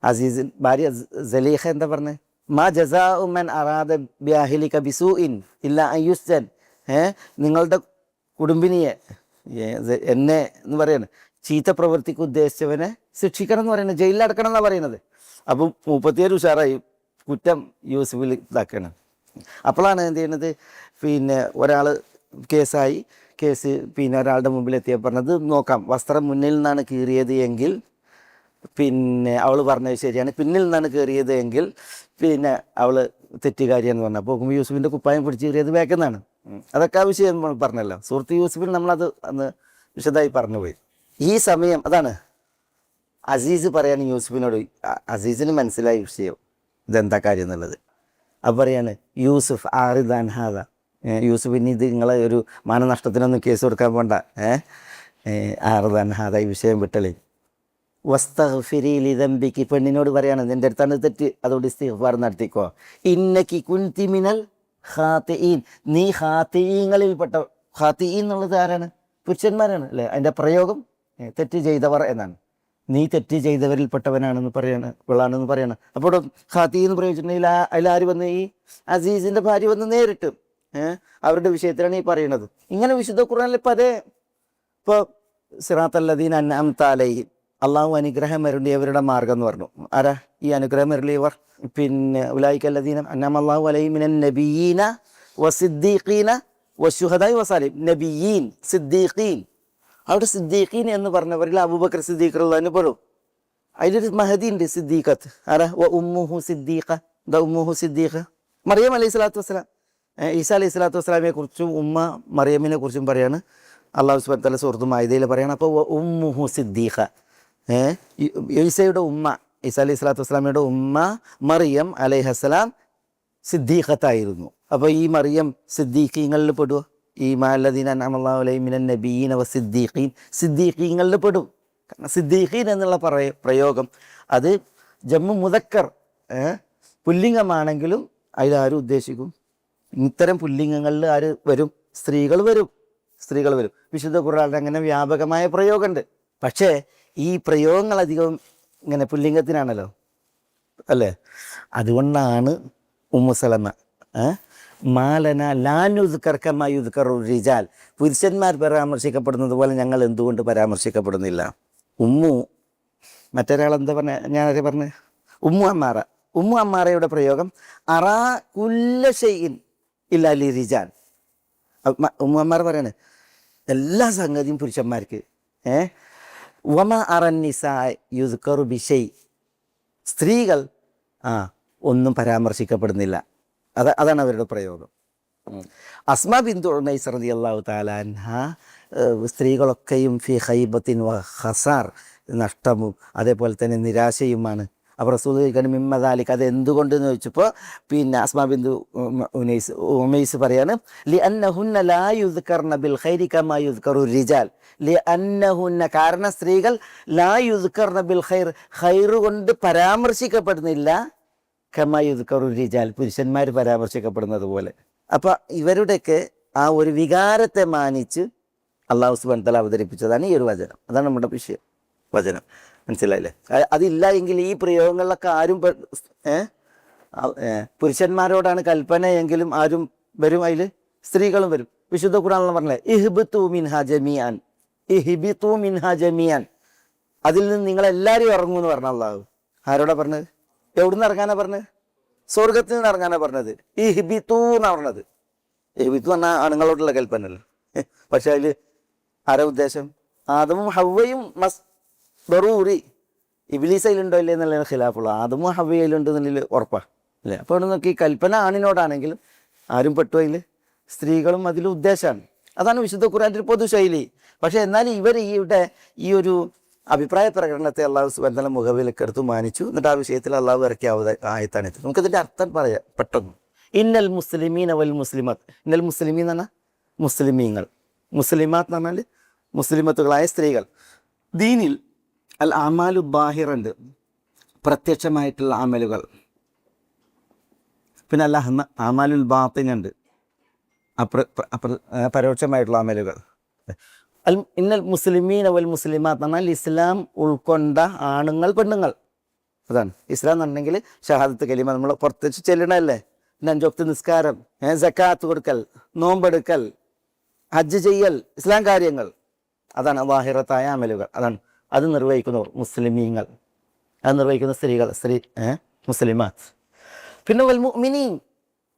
അസീസിൻ ഭാര്യ സലീഹ എന്താ പറഞ്ഞത്, മാ ജസാഉ മൻ അറാദ ബിഅഹ്ലിക ബിസൂഇൻ ഇല്ല അൻ യുസ്ജൻ. നിങ്ങളുടെ കുടുംബിനിയെ, എന്നെ എന്ന് പറയാണ്, ചീത്ത പ്രവൃത്തിക്ക് ഉദ്ദേശിച്ചവനെ ശിക്ഷിക്കണം എന്ന് പറയുന്നത്, ജയിലിലടക്കണം എന്നാണ് പറയുന്നത്. അപ്പം 37 ഉഷാറായി കുറ്റം യൂസുഫിൽ ഇതാക്കണം. അപ്പോഴാണ് എന്ത് ചെയ്യുന്നത്, പിന്നെ ഒരാൾ കേസായി, കേസ് പിന്നെ ഒരാളുടെ മുമ്പിൽ എത്തിയ പറഞ്ഞത് നോക്കാം, വസ്ത്രം മുന്നിൽ നിന്നാണ് കീറിയത് എങ്കിൽ പിന്നെ അവൾ പറഞ്ഞത് ശരിയാണ്, പിന്നിൽ നിന്നാണ് കയറിയത് എങ്കിൽ പിന്നെ അവൾ തെറ്റുകാരിയെന്ന് പറഞ്ഞു. അപ്പോൾ നോക്കുമ്പോൾ യൂസുഫിൻ്റെ കുപ്പായം പിടിച്ച് കയറിയത് ബാക്കെന്നാണ്. അതൊക്കെ ആ വിഷയം നമ്മൾ പറഞ്ഞല്ലോ. സുഹൃത്ത് യൂസുഫിൽ നമ്മളത് അന്ന് വിശദമായി പറഞ്ഞുപോയി. ഈ സമയം അതാണ് അസീസ് പറയാൻ യൂസുഫിനോട്, അസീസിന് മനസ്സിലായ വിഷയം ഇതെന്താ കാര്യം എന്നുള്ളത്. അപ്പോൾ പറയാണ് യൂസുഫ് ആറിദാൻ ഹാദ, യൂസുഫിന് ഇത് നിങ്ങളെ ഒരു മാനനഷ്ടത്തിനൊന്നും കേസ് കൊടുക്കാൻ പോണ്ട, ആറിദാൻ ഹാദ, ഈ വിഷയം വിട്ടളേ. വസ്തഗ്ഫിരി ദംബിക്ക്, പെണ്ണിനോട് പറയാണ് നിൻ്റെ അടുത്താണ് തെറ്റ്, അതുകൊണ്ട് ഇസ്തിഗ്ഫാർ നടത്തിക്കോ. ഇന്നക്കി കുൻതി മിനൽ ഖാതിഈൻ, നീ ഖാതിഈങ്ങളിൽപ്പെട്ട, ഖാതിഈൻ എന്നുള്ളത് ആരാണ്, പുരുഷന്മാരാണ് അല്ലേ, അതിൻ്റെ പ്രയോഗം തെറ്റ് ചെയ്തവർ എന്നാണ്. നീ തെറ്റ് ചെയ്തവരിൽപ്പെട്ടവനാണെന്ന് പറയാണ്, ഇവളാണെന്ന് പറയണം. അപ്പോൾ ഖാതി എന്ന് പ്രയോഗിച്ചിട്ടുണ്ടെങ്കിൽ അതിലാര് വന്ന്, ഈ അസീസിൻ്റെ ഭാര്യ വന്ന് നേരിട്ട് അവരുടെ വിഷയത്തിലാണ് ഈ പറയുന്നത്. ഇങ്ങനെ വിശുദ്ധ ഖുർആനിൽ ഇപ്പോൾ സിറാത്തല്ലദീന അൻഅംത അലൈഹിം, അള്ളാഹു അനുഗ്രഹം വരേണ്ടിയവരുടെ മാർഗം എന്ന് പറഞ്ഞു. ആരാ ഈ അനുഗ്രഹം വരളിയവർ? പിന്നെ ഉലൈകല്ലദീന അൻഅമ അല്ലാഹു അലൈഹിം മിനൻ നബിയ്യീന വസിദ്ദീഖീന വശുഹദാഇ വസാലിഹീൻ. നബിയ്യീൻ, സിദ്ദീഖീൻ, അവിടെ സിദ്ദീഖീൻ എന്ന് പറഞ്ഞവരിൽ അബൂബക്കർ സിദ്ദീഖ് റളിയല്ലാഹു അൻഹു പെടും. അതിലൊരു മഹദി ഉണ്ട് സിദ്ദീഖത്ത്. ആരാ? വ ഉമ്മുഹു സിദ്ദീഖ. ദ ഉമ്മുഹു സിദ്ദീഖ മറിയം അലൈഹി സ്വലാത്തു വസ്സലാം. ഈസാ അലൈഹി സ്വലാത്തു വസ്സലാമിനെ കുറിച്ചും ഉമ്മ മറിയമ്മിനെ കുറിച്ചും പറയാണ് അള്ളാഹു സുബ്ഹാനഹു വ തആല സൂറത്തുൽ മാഇദയിൽ പറയാണ്. അപ്പോൾ വ ഉമ്മുഹു സിദ്ദീഖ, ഈസയുടെ ഉമ്മ, ഈസാ അലൈഹി സ്വലാത്തു വസ്സലാമയുടെ ഉമ്മ മറിയം അലൈഹിസ്സലാം സിദ്ദീഖത്തായിരുന്നു. അപ്പോൾ ഈ മറിയം സിദ്ദീഖീങ്ങളിൽ പെടുമോ? ഈ മാല്ലദീന അൻഅമ അല്ലാഹു അലൈഹിം മിനൻ നബിയ്യീന വസിദ്ദീഖീൻ, സിദ്ദീഖീങ്ങളിൽ പെടും. കാരണം സിദ്ദീഖീൻ എന്നുള്ള പ്രയോഗം അത് ജമ്മു മുദക്കർ പുല്ലിംഗമാണെങ്കിലും അതിലാരും ഉദ്ദേശിക്കും, ഇത്തരം പുല്ലിംഗങ്ങളിൽ ആര് വരും? സ്ത്രീകൾ വരും, സ്ത്രീകൾ വരും. വിശുദ്ധ ഖുർആനിൽ അങ്ങനെ വ്യാപകമായ പ്രയോഗമുണ്ട്. പക്ഷേ ഈ പ്രയോഗങ്ങൾ അധികം ഇങ്ങനെ പുല്ലിംഗത്തിനാണല്ലോ അല്ലേ. അതുകൊണ്ടാണ് ഉമ്മു സലമ മാലന ലാനുദ്കർ കമാ യുദ്കറു റിജാൽ, പുരുഷന്മാർ പരാമർശിക്കപ്പെടുന്നത് പോലെ ഞങ്ങൾ എന്തുകൊണ്ട് പരാമർശിക്കപ്പെടുന്നില്ല. ഉമ്മു, മറ്റൊരാളെന്താ പറഞ്ഞ, ഞാനത് പറഞ്ഞ് ഉമ്മു അമ്മാറ. ഉമ്മു അമ്മാറയുടെ പ്രയോഗം അറാ കുല്ല ഷൈഇൻ ഇല്ലാ ലി റിജാൽ. ഉമ്മു അമ്മാറ പറയാണ് എല്ലാ സംഗതിയും പുരുഷന്മാർക്ക്. വമ അറന്നിസാ യുദ്കറു ബിഷൈ, സ്ത്രീകൾ ഒന്നും പരാമർശിക്കപ്പെടുന്നില്ല. അതാണ് അവരുടെ പ്രയോഗം. അസ്മാ ബിന്തു ഉമൈസ് റളിയല്ലാഹു തആല അൻഹ, സ്ത്രീകളൊക്കെയും ഫി ഖൈബത്തിൻ വ ഖസാർ, നഷ്ടവും അതേപോലെ തന്നെ നിരാശയുമാണ്. അപ്പോൾ റസൂൽ ചോദിക്കാൻ മിമ്മദാലിക്, അത് എന്തുകൊണ്ടെന്ന് ചോദിച്ചപ്പോൾ പിന്നെ അസ്മാ ബിന്തു ഉമൈസ് പറയാണ് ലി അന്നഹുന്ന ലാ യുദ്കർന ബിൽ ഖൈരി കമാ യുദ്കറു റിജാൽ, ലി അന്നഹുന്ന, കാരണം സ്ത്രീകൾ ലാ യുദ്കർന ബിൽ ഖൈർ, ഖൈറ് കൊണ്ട് പരാമർശിക്കപ്പെടുന്നില്ല, കമാ യുദ്കറു റിജാൽ, പുരുഷന്മാർ പരാമർശിക്കപ്പെടുന്നത് പോലെ. അപ്പം ഇവരുടെയൊക്കെ ആ ഒരു വികാരത്തെ മാനിച്ച് അള്ളാഹു സുബ്ഹാനഹു വ തആല അവതരിപ്പിച്ചതാണ് ഈ ഒരു വചനം. അതാണ് നമ്മുടെ വിഷയം, വചനം. മനസ്സിലായില്ലേ? അതില്ല എങ്കിൽ ഈ പ്രയോഗങ്ങളിലൊക്കെ ആരും പുരുഷന്മാരോടാണ് കൽപ്പന എങ്കിലും ആരും വരും, അതിൽ സ്ത്രീകളും വരും. വിശുദ്ധ ഖുർആനിൽ പറഞ്ഞില്ലേ ഇഹ്ബിതു മിൻഹാ ജമീഅൻ, ഇഹ്ബിതു മിൻഹാ ജമീഅൻ, അതിൽ നിന്ന് നിങ്ങളെല്ലാവരും ഇറങ്ങും എന്ന് പറഞ്ഞ അള്ളാഹു. ആരോടാ പറഞ്ഞത്? എവിടുന്ന് ഇറങ്ങാനാ പറഞ്ഞത്? സ്വർഗത്തിൽ നിന്ന് ഇറങ്ങാനാ പറഞ്ഞത്. ഇഹ്ബിതു എന്നാ പറഞ്ഞത്. ഇഹ്ബിതു പറഞ്ഞാൽ ആണുങ്ങളോടുള്ള കൽപ്പനല്ലോ. പക്ഷെ അതിൽ ആരാ ഉദ്ദേശം? ആദമും ഹവ്വയും ബറൂറി. ഇബ്ലീസ് അതിലുണ്ടോ ഇല്ലേ എന്നുള്ള ഖിലാഫുള്ളൂ. ആദമും ഹവ്വയും അതിലുണ്ട് എന്നുള്ളിൽ ഉറപ്പാണ് അല്ലേ. അപ്പോൾ അവിടെ നോക്കി കൽപ്പന ആണിനോടാണെങ്കിലും ആരും പെട്ടു, അതിൽ സ്ത്രീകളും അതിൽ ഉദ്ദേശമാണ്. അതാണ് വിശുദ്ധ ഖുർആനിൻ്റെ പൊതു ശൈലി. പക്ഷേ എന്നാൽ ഇവർ ഈ ഒരു അഭിപ്രായ പ്രകടനത്തെ അള്ളാഹു സുബ്ഹാനഹു വ തആല മുഖവിലക്കെടുത്ത് മാനിച്ചു. എന്നിട്ട് ആ വിഷയത്തിൽ അള്ളാഹു ഇറക്കിയ ആയത്താണ് ഇത്. നമുക്കിതിൻ്റെ അർത്ഥം പറയാം പെട്ടെന്ന്. ഇന്നൽ മുസ്ലിമീൻ വൽ മുസ്ലിമാത്ത്. ഇന്നൽ മുസ്ലിമീൻ എന്ന് പറഞ്ഞാൽ മുസ്ലിമീങ്ങൾ, മുസ്ലിമാത്ത് എന്ന് പറഞ്ഞാൽ മുസ്ലിമത്തുകളായ സ്ത്രീകൾ. ദീനിൽ അൽ അമാലു ബാഹിറുണ്ട്, പ്രത്യക്ഷമായിട്ടുള്ള അമലുകൾ. പിന്നെ അല്ല അമാലുൽ ബാത്തിനുണ്ട്, പരോക്ഷമായിട്ടുള്ള അമലുകൾ. ഇന്നൽ മുസ്ലിമീൻ വൽ മുസ്ലിമാത്ത് എന്ന് പറഞ്ഞാൽ ഇസ്ലാം ഉൾക്കൊണ്ട ആണുങ്ങൾ പെണ്ണുങ്ങൾ. അതാണ് ഇസ്ലാം എന്നുണ്ടെങ്കിൽ ഷഹാദത്ത് കലിമ നമ്മൾ പുറത്ത് വെച്ച് ചെല്ലണമല്ലേ. 5 വക്ത് നിസ്കാരം, സക്കാത്ത് കൊടുക്കൽ, നോമ്പെടുക്കൽ, ഹജ്ജ് ചെയ്യൽ, ഇസ്ലാം കാര്യങ്ങൾ. അതാണ് വാഹിറത്തായ അമലുകൾ. അതാണ് അത് നിർവഹിക്കുന്നവർ മുസ്ലിമീങ്ങൾ, അത് നിർവഹിക്കുന്ന സ്ത്രീകൾ, മുസ്ലിമാത്ത്. പിന്നെ വൽ മുഅ്മിനീൻ,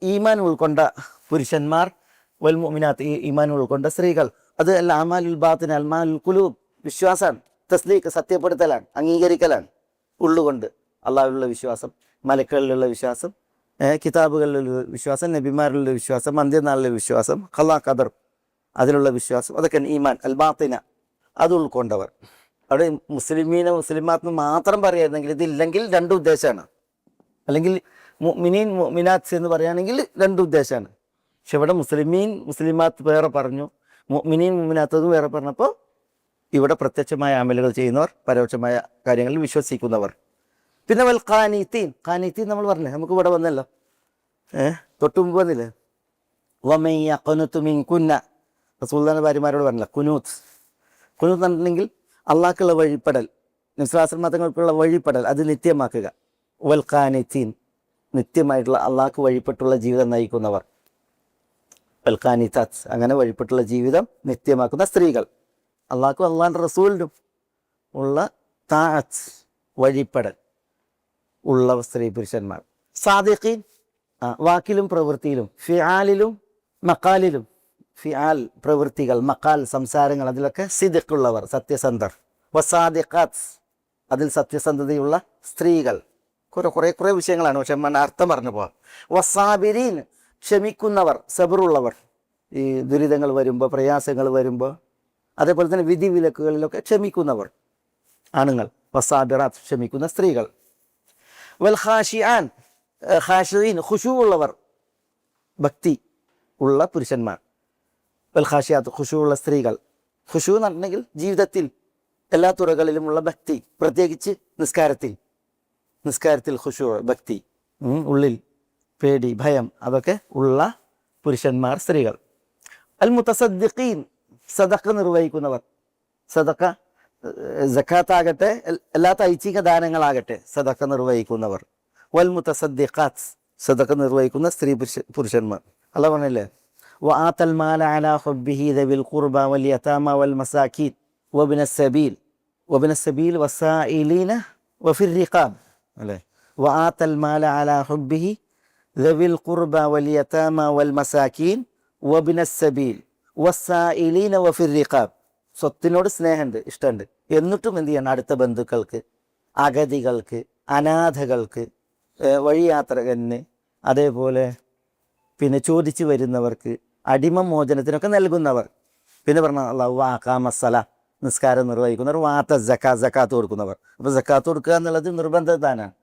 ഈമാൻ ഉൾക്കൊണ്ട പുരുഷന്മാർ, വൽ മുഅ്മിനാത്ത്, ഈമാൻ ഉൾക്കൊണ്ട സ്ത്രീകൾ. അത് അൽ അമാലുൽ ബാത്തിൻ, അൽമാലുൽ ഖുലൂബ്, വിശ്വാസമാണ്. തസ്ദീഖ്, സത്യപ്പെടുത്തലാണ്, അംഗീകരിക്കലാണ്. ഉള്ളുകൊണ്ട് അള്ളാഹുവിലുള്ള വിശ്വാസം, മലക്കുകളിലുള്ള വിശ്വാസം, കിതാബുകളിലുള്ള വിശ്വാസം, നബിമാരിലുള്ള വിശ്വാസം, അന്ത്യനാളിലെ വിശ്വാസം, ഖലാ ഖദർ അതിലുള്ള വിശ്വാസം, അതൊക്കെ ഈമാൻ അൽ ബാത്തിന, അത് ഉൾക്കൊണ്ടവർ. അവിടെ മുസ്ലിമീനെ മുസ്ലിമാത്ത് മാത്രം പറയായിരുന്നെങ്കിൽ, ഇതില്ലെങ്കിൽ 2 ഉദ്ദേശമാണ്. അല്ലെങ്കിൽ മുഅ്മിനീൻ മുഅ്മിനാത്ത് എന്ന് പറയുകയാണെങ്കിൽ 2 ഉദ്ദേശമാണ്. പക്ഷെ ഇവിടെ മുസ്ലിമീൻ മുസ്ലിമാത്ത് വേറെ പറഞ്ഞു, മുഅ്മിനീൻ മുഅ്മിനാത്ത് വേറെ പറഞ്ഞപ്പോൾ ഇവിടെ പ്രത്യക്ഷമായ അമലുകൾ ചെയ്യുന്നവർ, പരോക്ഷമായ കാര്യങ്ങളിൽ വിശ്വസിക്കുന്നവർ. പിന്നെ വൽ ഖാനീത്തീൻ, ഖാനീത്തീൻ നമ്മൾ പറഞ്ഞില്ലേ, നമുക്ക് ഇവിടെ വന്നല്ലോ, തൊട്ട് മുമ്പ് വന്നില്ലേ. വമൻ യഖ്നുതു മിൻകുന്ന, റസൂലുള്ളാഹിന്റെ ഭാര്യമാരോട് പറഞ്ഞില്ല കുനൂത്ത്. കുനൂത്ത് എന്നുണ്ടെങ്കിൽ അള്ളാഹ്ക്കുള്ള വഴിപ്പെടൽ, നിസ്വാശ്രമങ്ങൾക്കുള്ള വഴിപ്പെടൽ, അത് നിത്യമാക്കുക. വൽ ഖാനീത്തീൻ, നിത്യമായിട്ടുള്ള അള്ളാഹ്ക്ക് വഴിപ്പെട്ടുള്ള ജീവിതം നയിക്കുന്നവർ. വൽ ഖാനീതാത്ത്, അങ്ങനെ വഴിപ്പെട്ടുള്ള ജീവിതം നിത്യമാക്കുന്ന സ്ത്രീകൾ. അള്ളാഹ്ക്കും അള്ളാഹിൻ്റെ റസൂലിനും ഉള്ള താഅത്ത്, വഴിപ്പെടൽ ഉള്ള സ്ത്രീ പുരുഷന്മാർ. സാദിഖീൻ, വാക്കിലും പ്രവൃത്തിയിലും, ഫിആലിലും മക്കാലിലും, ഫിആൽ പ്രവൃത്തികൾ, മക്കാൽ സംസാരങ്ങൾ, അതിലൊക്കെ സിദ്ഖുള്ളവർ, സത്യസന്ധർ. വസാദിഖാത്ത്, അതിൽ സത്യസന്ധതയുള്ള സ്ത്രീകൾ. കുറേ വിഷയങ്ങളാണ്, പക്ഷെ അർത്ഥം പറഞ്ഞു പോവാം. വസാബിരീൻ, ക്ഷമിക്കുന്നവർ, സബറുള്ളവർ. ഈ ദുരിതങ്ങൾ വരുമ്പോൾ, പ്രയാസങ്ങൾ വരുമ്പോൾ, അതേപോലെ തന്നെ വിധി വിലക്കുകളിലൊക്കെ ക്ഷമിക്കുന്നവർ ആണുങ്ങൾ. വസാബിറാത്ത്, ക്ഷമിക്കുന്ന സ്ത്രീകൾ. വൽ ഖാശിആൻ, ഖാശിഈൻ, ഖുശൂ ഉള്ളവർ, ഭക്തി ഉള്ള പുരുഷന്മാർ. വൽ ഖാശിയാത്ത്, ഖുശൂ ഉള്ള സ്ത്രീകൾ. ഖുശൂ എന്ന് പറഞ്ഞിട്ടുണ്ടെങ്കിൽ ജീവിതത്തിൽ എല്ലാ തുറകളിലുമുള്ള ഭക്തി, പ്രത്യേകിച്ച് നിസ്കാരത്തിൽ ഖുശൂ, ഭക്തി, ഉള്ളിൽ പേടി, ഭയം, അതൊക്കെ ഉള്ള പുരുഷന്മാർ, സ്ത്രീകൾ. അൽ മുതസദ്ദിഖീൻ, സദഖ നിർവഹിക്കുന്നവർ. സദഖ, സക്കാത്താകട്ടെ, അല്ലാത്ത ഐച്ഛിക ദാനങ്ങളാകട്ടെ, സദഖ നിർവഹിക്കുന്നവർ. വൽ മുതസദ്ദിഖാത്ത്, സദഖ നിർവഹിക്കുന്ന സ്ത്രീ പുരുഷന്മാർ. അല്ലാഹു പറഞ്ഞില്ലേ, വആതൽ മാല അലാ ഹുബ്ബിഹി ദവിൽ ഖുർബ വൽ യതാമ വൽ മസാകീൻ വബിന സബീൽ വസായിലീന വഫിർ റിഖാബ്. അല്ലേ, വആതൽ മാല അലാ ഹുബ്ബിഹി ദവിൽ ഖുർബ വൽ യതാമ വൽ മസാകീൻ വബിന സബീൽ വസായിലീന വഫിർ റിഖാബ്. സ്വത്തിനോട് സ്നേഹമുണ്ട്, ഇഷ്ടമുണ്ട്, എന്നിട്ടും എന്ത് ചെയ്യണം, അടുത്ത ബന്ധുക്കൾക്ക്, അഗതികൾക്ക്, അനാഥകൾക്ക്, വഴിയാത്രകന്, അതേപോലെ പിന്നെ ചോദിച്ചു വരുന്നവർക്ക്, അടിമ മോചനത്തിനൊക്കെ നൽകുന്നവർ. പിന്നെ പറഞ്ഞ അല്ലാഹു അഖാമസ്സല, നിസ്കാരം നിർവഹിക്കുന്നവർ. വാത്ത സക്കാത്ത് കൊടുക്കുന്നവർ. അപ്പോൾ സക്കാത്ത് കൊടുക്കുക എന്നുള്ളത് നിർബന്ധ ദാനമാണ്.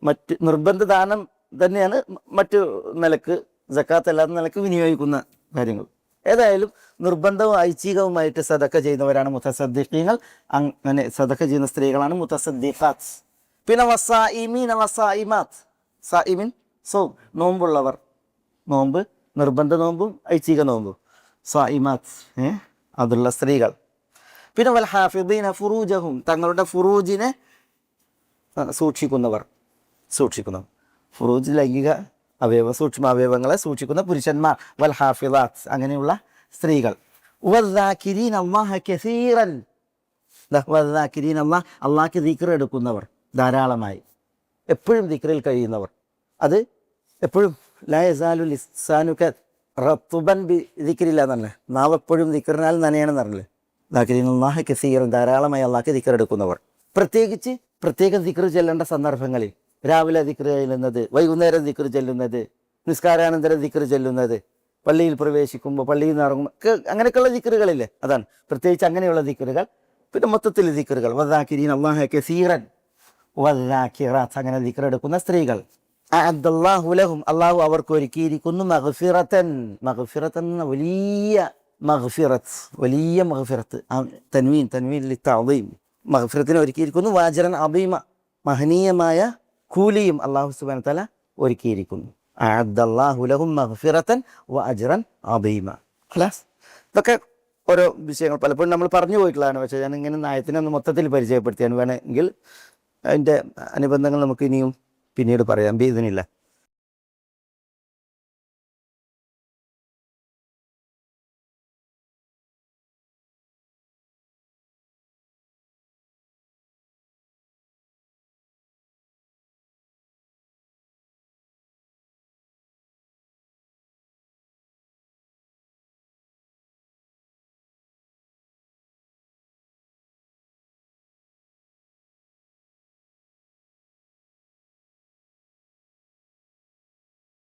മറ്റ് നിർബന്ധ ദാനം തന്നെയാണ് മറ്റു നിലക്ക്, സക്കാത്ത് അല്ലാത്ത നിലക്ക് വിനിയോഗിക്കുന്ന കാര്യങ്ങൾ. ഏതായാലും നിർബന്ധവും ഐച്ഛികവുമായിട്ട് സദഖ ചെയ്യുന്നവരാണ് മുതസദ്ദിഖീങ്ങൾ. അങ്ങനെ സദഖ ചെയ്യുന്ന സ്ത്രീകളാണ് മുതസദ്ദിഖാത്ത്. പിന്നെ വസായിമീൻ വസായിമാത്ത്, സായിമിൻ സൗം, നോമ്പുള്ളവർ, നോമ്പ്, നിർബന്ധ നോമ്പും ഐച്ഛിക നോമ്പും. സായിമാത്ത്, അതുള്ള സ്ത്രീകൾ. പിന്നെ വൽ ഹാഫിദീന ഫുറൂജഹും, തങ്ങളുടെ ഫുറൂജിനെ സൂക്ഷിക്കുന്നവർ. ഫുറൂജ് ലൈംഗിക സൂക്ഷ്മ അവയവങ്ങളെ സൂക്ഷിക്കുന്ന പുരുഷന്മാർ. വൽ ഹാഫിളാത്ത്, അങ്ങനെയുള്ള സ്ത്രീകൾ. വദ്ദാകിരീന അല്ലാഹ കസീറൻ, വദ്ദാകിരീന അല്ലാഹ്, അള്ളാഹ്ക്ക് ദിക്ർ എടുക്കുന്നവർ ധാരാളമായി, എപ്പോഴും ദിക്റിൽ കഴിയുന്നവർ. അത് എപ്പോഴും ലാ യസാലു ലിസാനുക റത്തുബൻ ബി ദിക്രില്ല എന്നല്ലേ, നാവ് എപ്പോഴും ദിക്റിനാൽ നനയണമെന്ന് പറഞ്ഞില്ലേ. ദാകിരീന അല്ലാഹ കസീറൻ, ധാരാളമായി അള്ളാഹ്ക്ക് ദിക്ർ എടുക്കുന്നവർ. പ്രത്യേകം ദിക്ർ ചെല്ലേണ്ട സന്ദർഭങ്ങളിൽ രാവിലെ ദിക്ർ ചെല്ലുന്നത്, വൈകുന്നേരം ദിക്ർ ചെല്ലുന്നത്, നിസ്കാരാനന്തരം ദിക്ർ ചെല്ലുന്നത്, പള്ളിയിൽ പ്രവേശിക്കുമ്പോൾ പള്ളിയിൽ നിന്ന് ഇറങ്ങുമ്പോൾ അങ്ങനെയൊക്കെയുള്ള ദിക്റുകളില്ലേ, അതാണ് പ്രത്യേകിച്ച് അങ്ങനെയുള്ള ദിക്റുകൾ. പിന്നെ മൊത്തത്തിൽ ദിക്റുകൾ വദാകിരീൻ അല്ലാഹ കസീറൻ വദാകിറാത്ത്, അങ്ങനെ ദിക്റെടുക്കുന്ന സ്ത്രീകൾ. അഅദ്ദല്ലാഹു ലഹും, അള്ളാഹു അവർക്ക് ഒരുക്കിയിരിക്കുന്നു മഗ്ഫിറത്തൻ, മഗ്ഫിറത്തൻ എന്ന വലിയ മഗ്ഫിറത്ത്, വലിയ മഗ്ഫിറത്ത്, തൻവീൻ ലിത്തഅദീം, മഗ്ഫിറത്തിനെ ഒരുക്കിയിരിക്കുന്നു. വാജറൻ അദീമ, മഹനീയമായ കൂലിയും അള്ളാഹു സുബ്ഹാനഹു വ തആല ഒരുക്കിയിരിക്കുന്നു. അഅദ്ദല്ലാഹു ലഹും മഗ്ഫിറത്തൻ വ അജ്റൻ അദീമ. ഖലാസ്. ഇതൊക്കെ ഓരോ വിഷയങ്ങൾ പലപ്പോഴും നമ്മൾ പറഞ്ഞു പോയിട്ടുള്ളതാണ്. പക്ഷേ ഞാൻ ഇങ്ങനെ ആയത്തിനെ ഒന്ന് മൊത്തത്തിൽ പരിചയപ്പെടുത്തിയാണ്, വേണമെങ്കിൽ അതിൻ്റെ അനുബന്ധങ്ങൾ നമുക്ക് ഇനിയും പിന്നീട് പറയാം ബിഇദ്നില്ലാഹ്.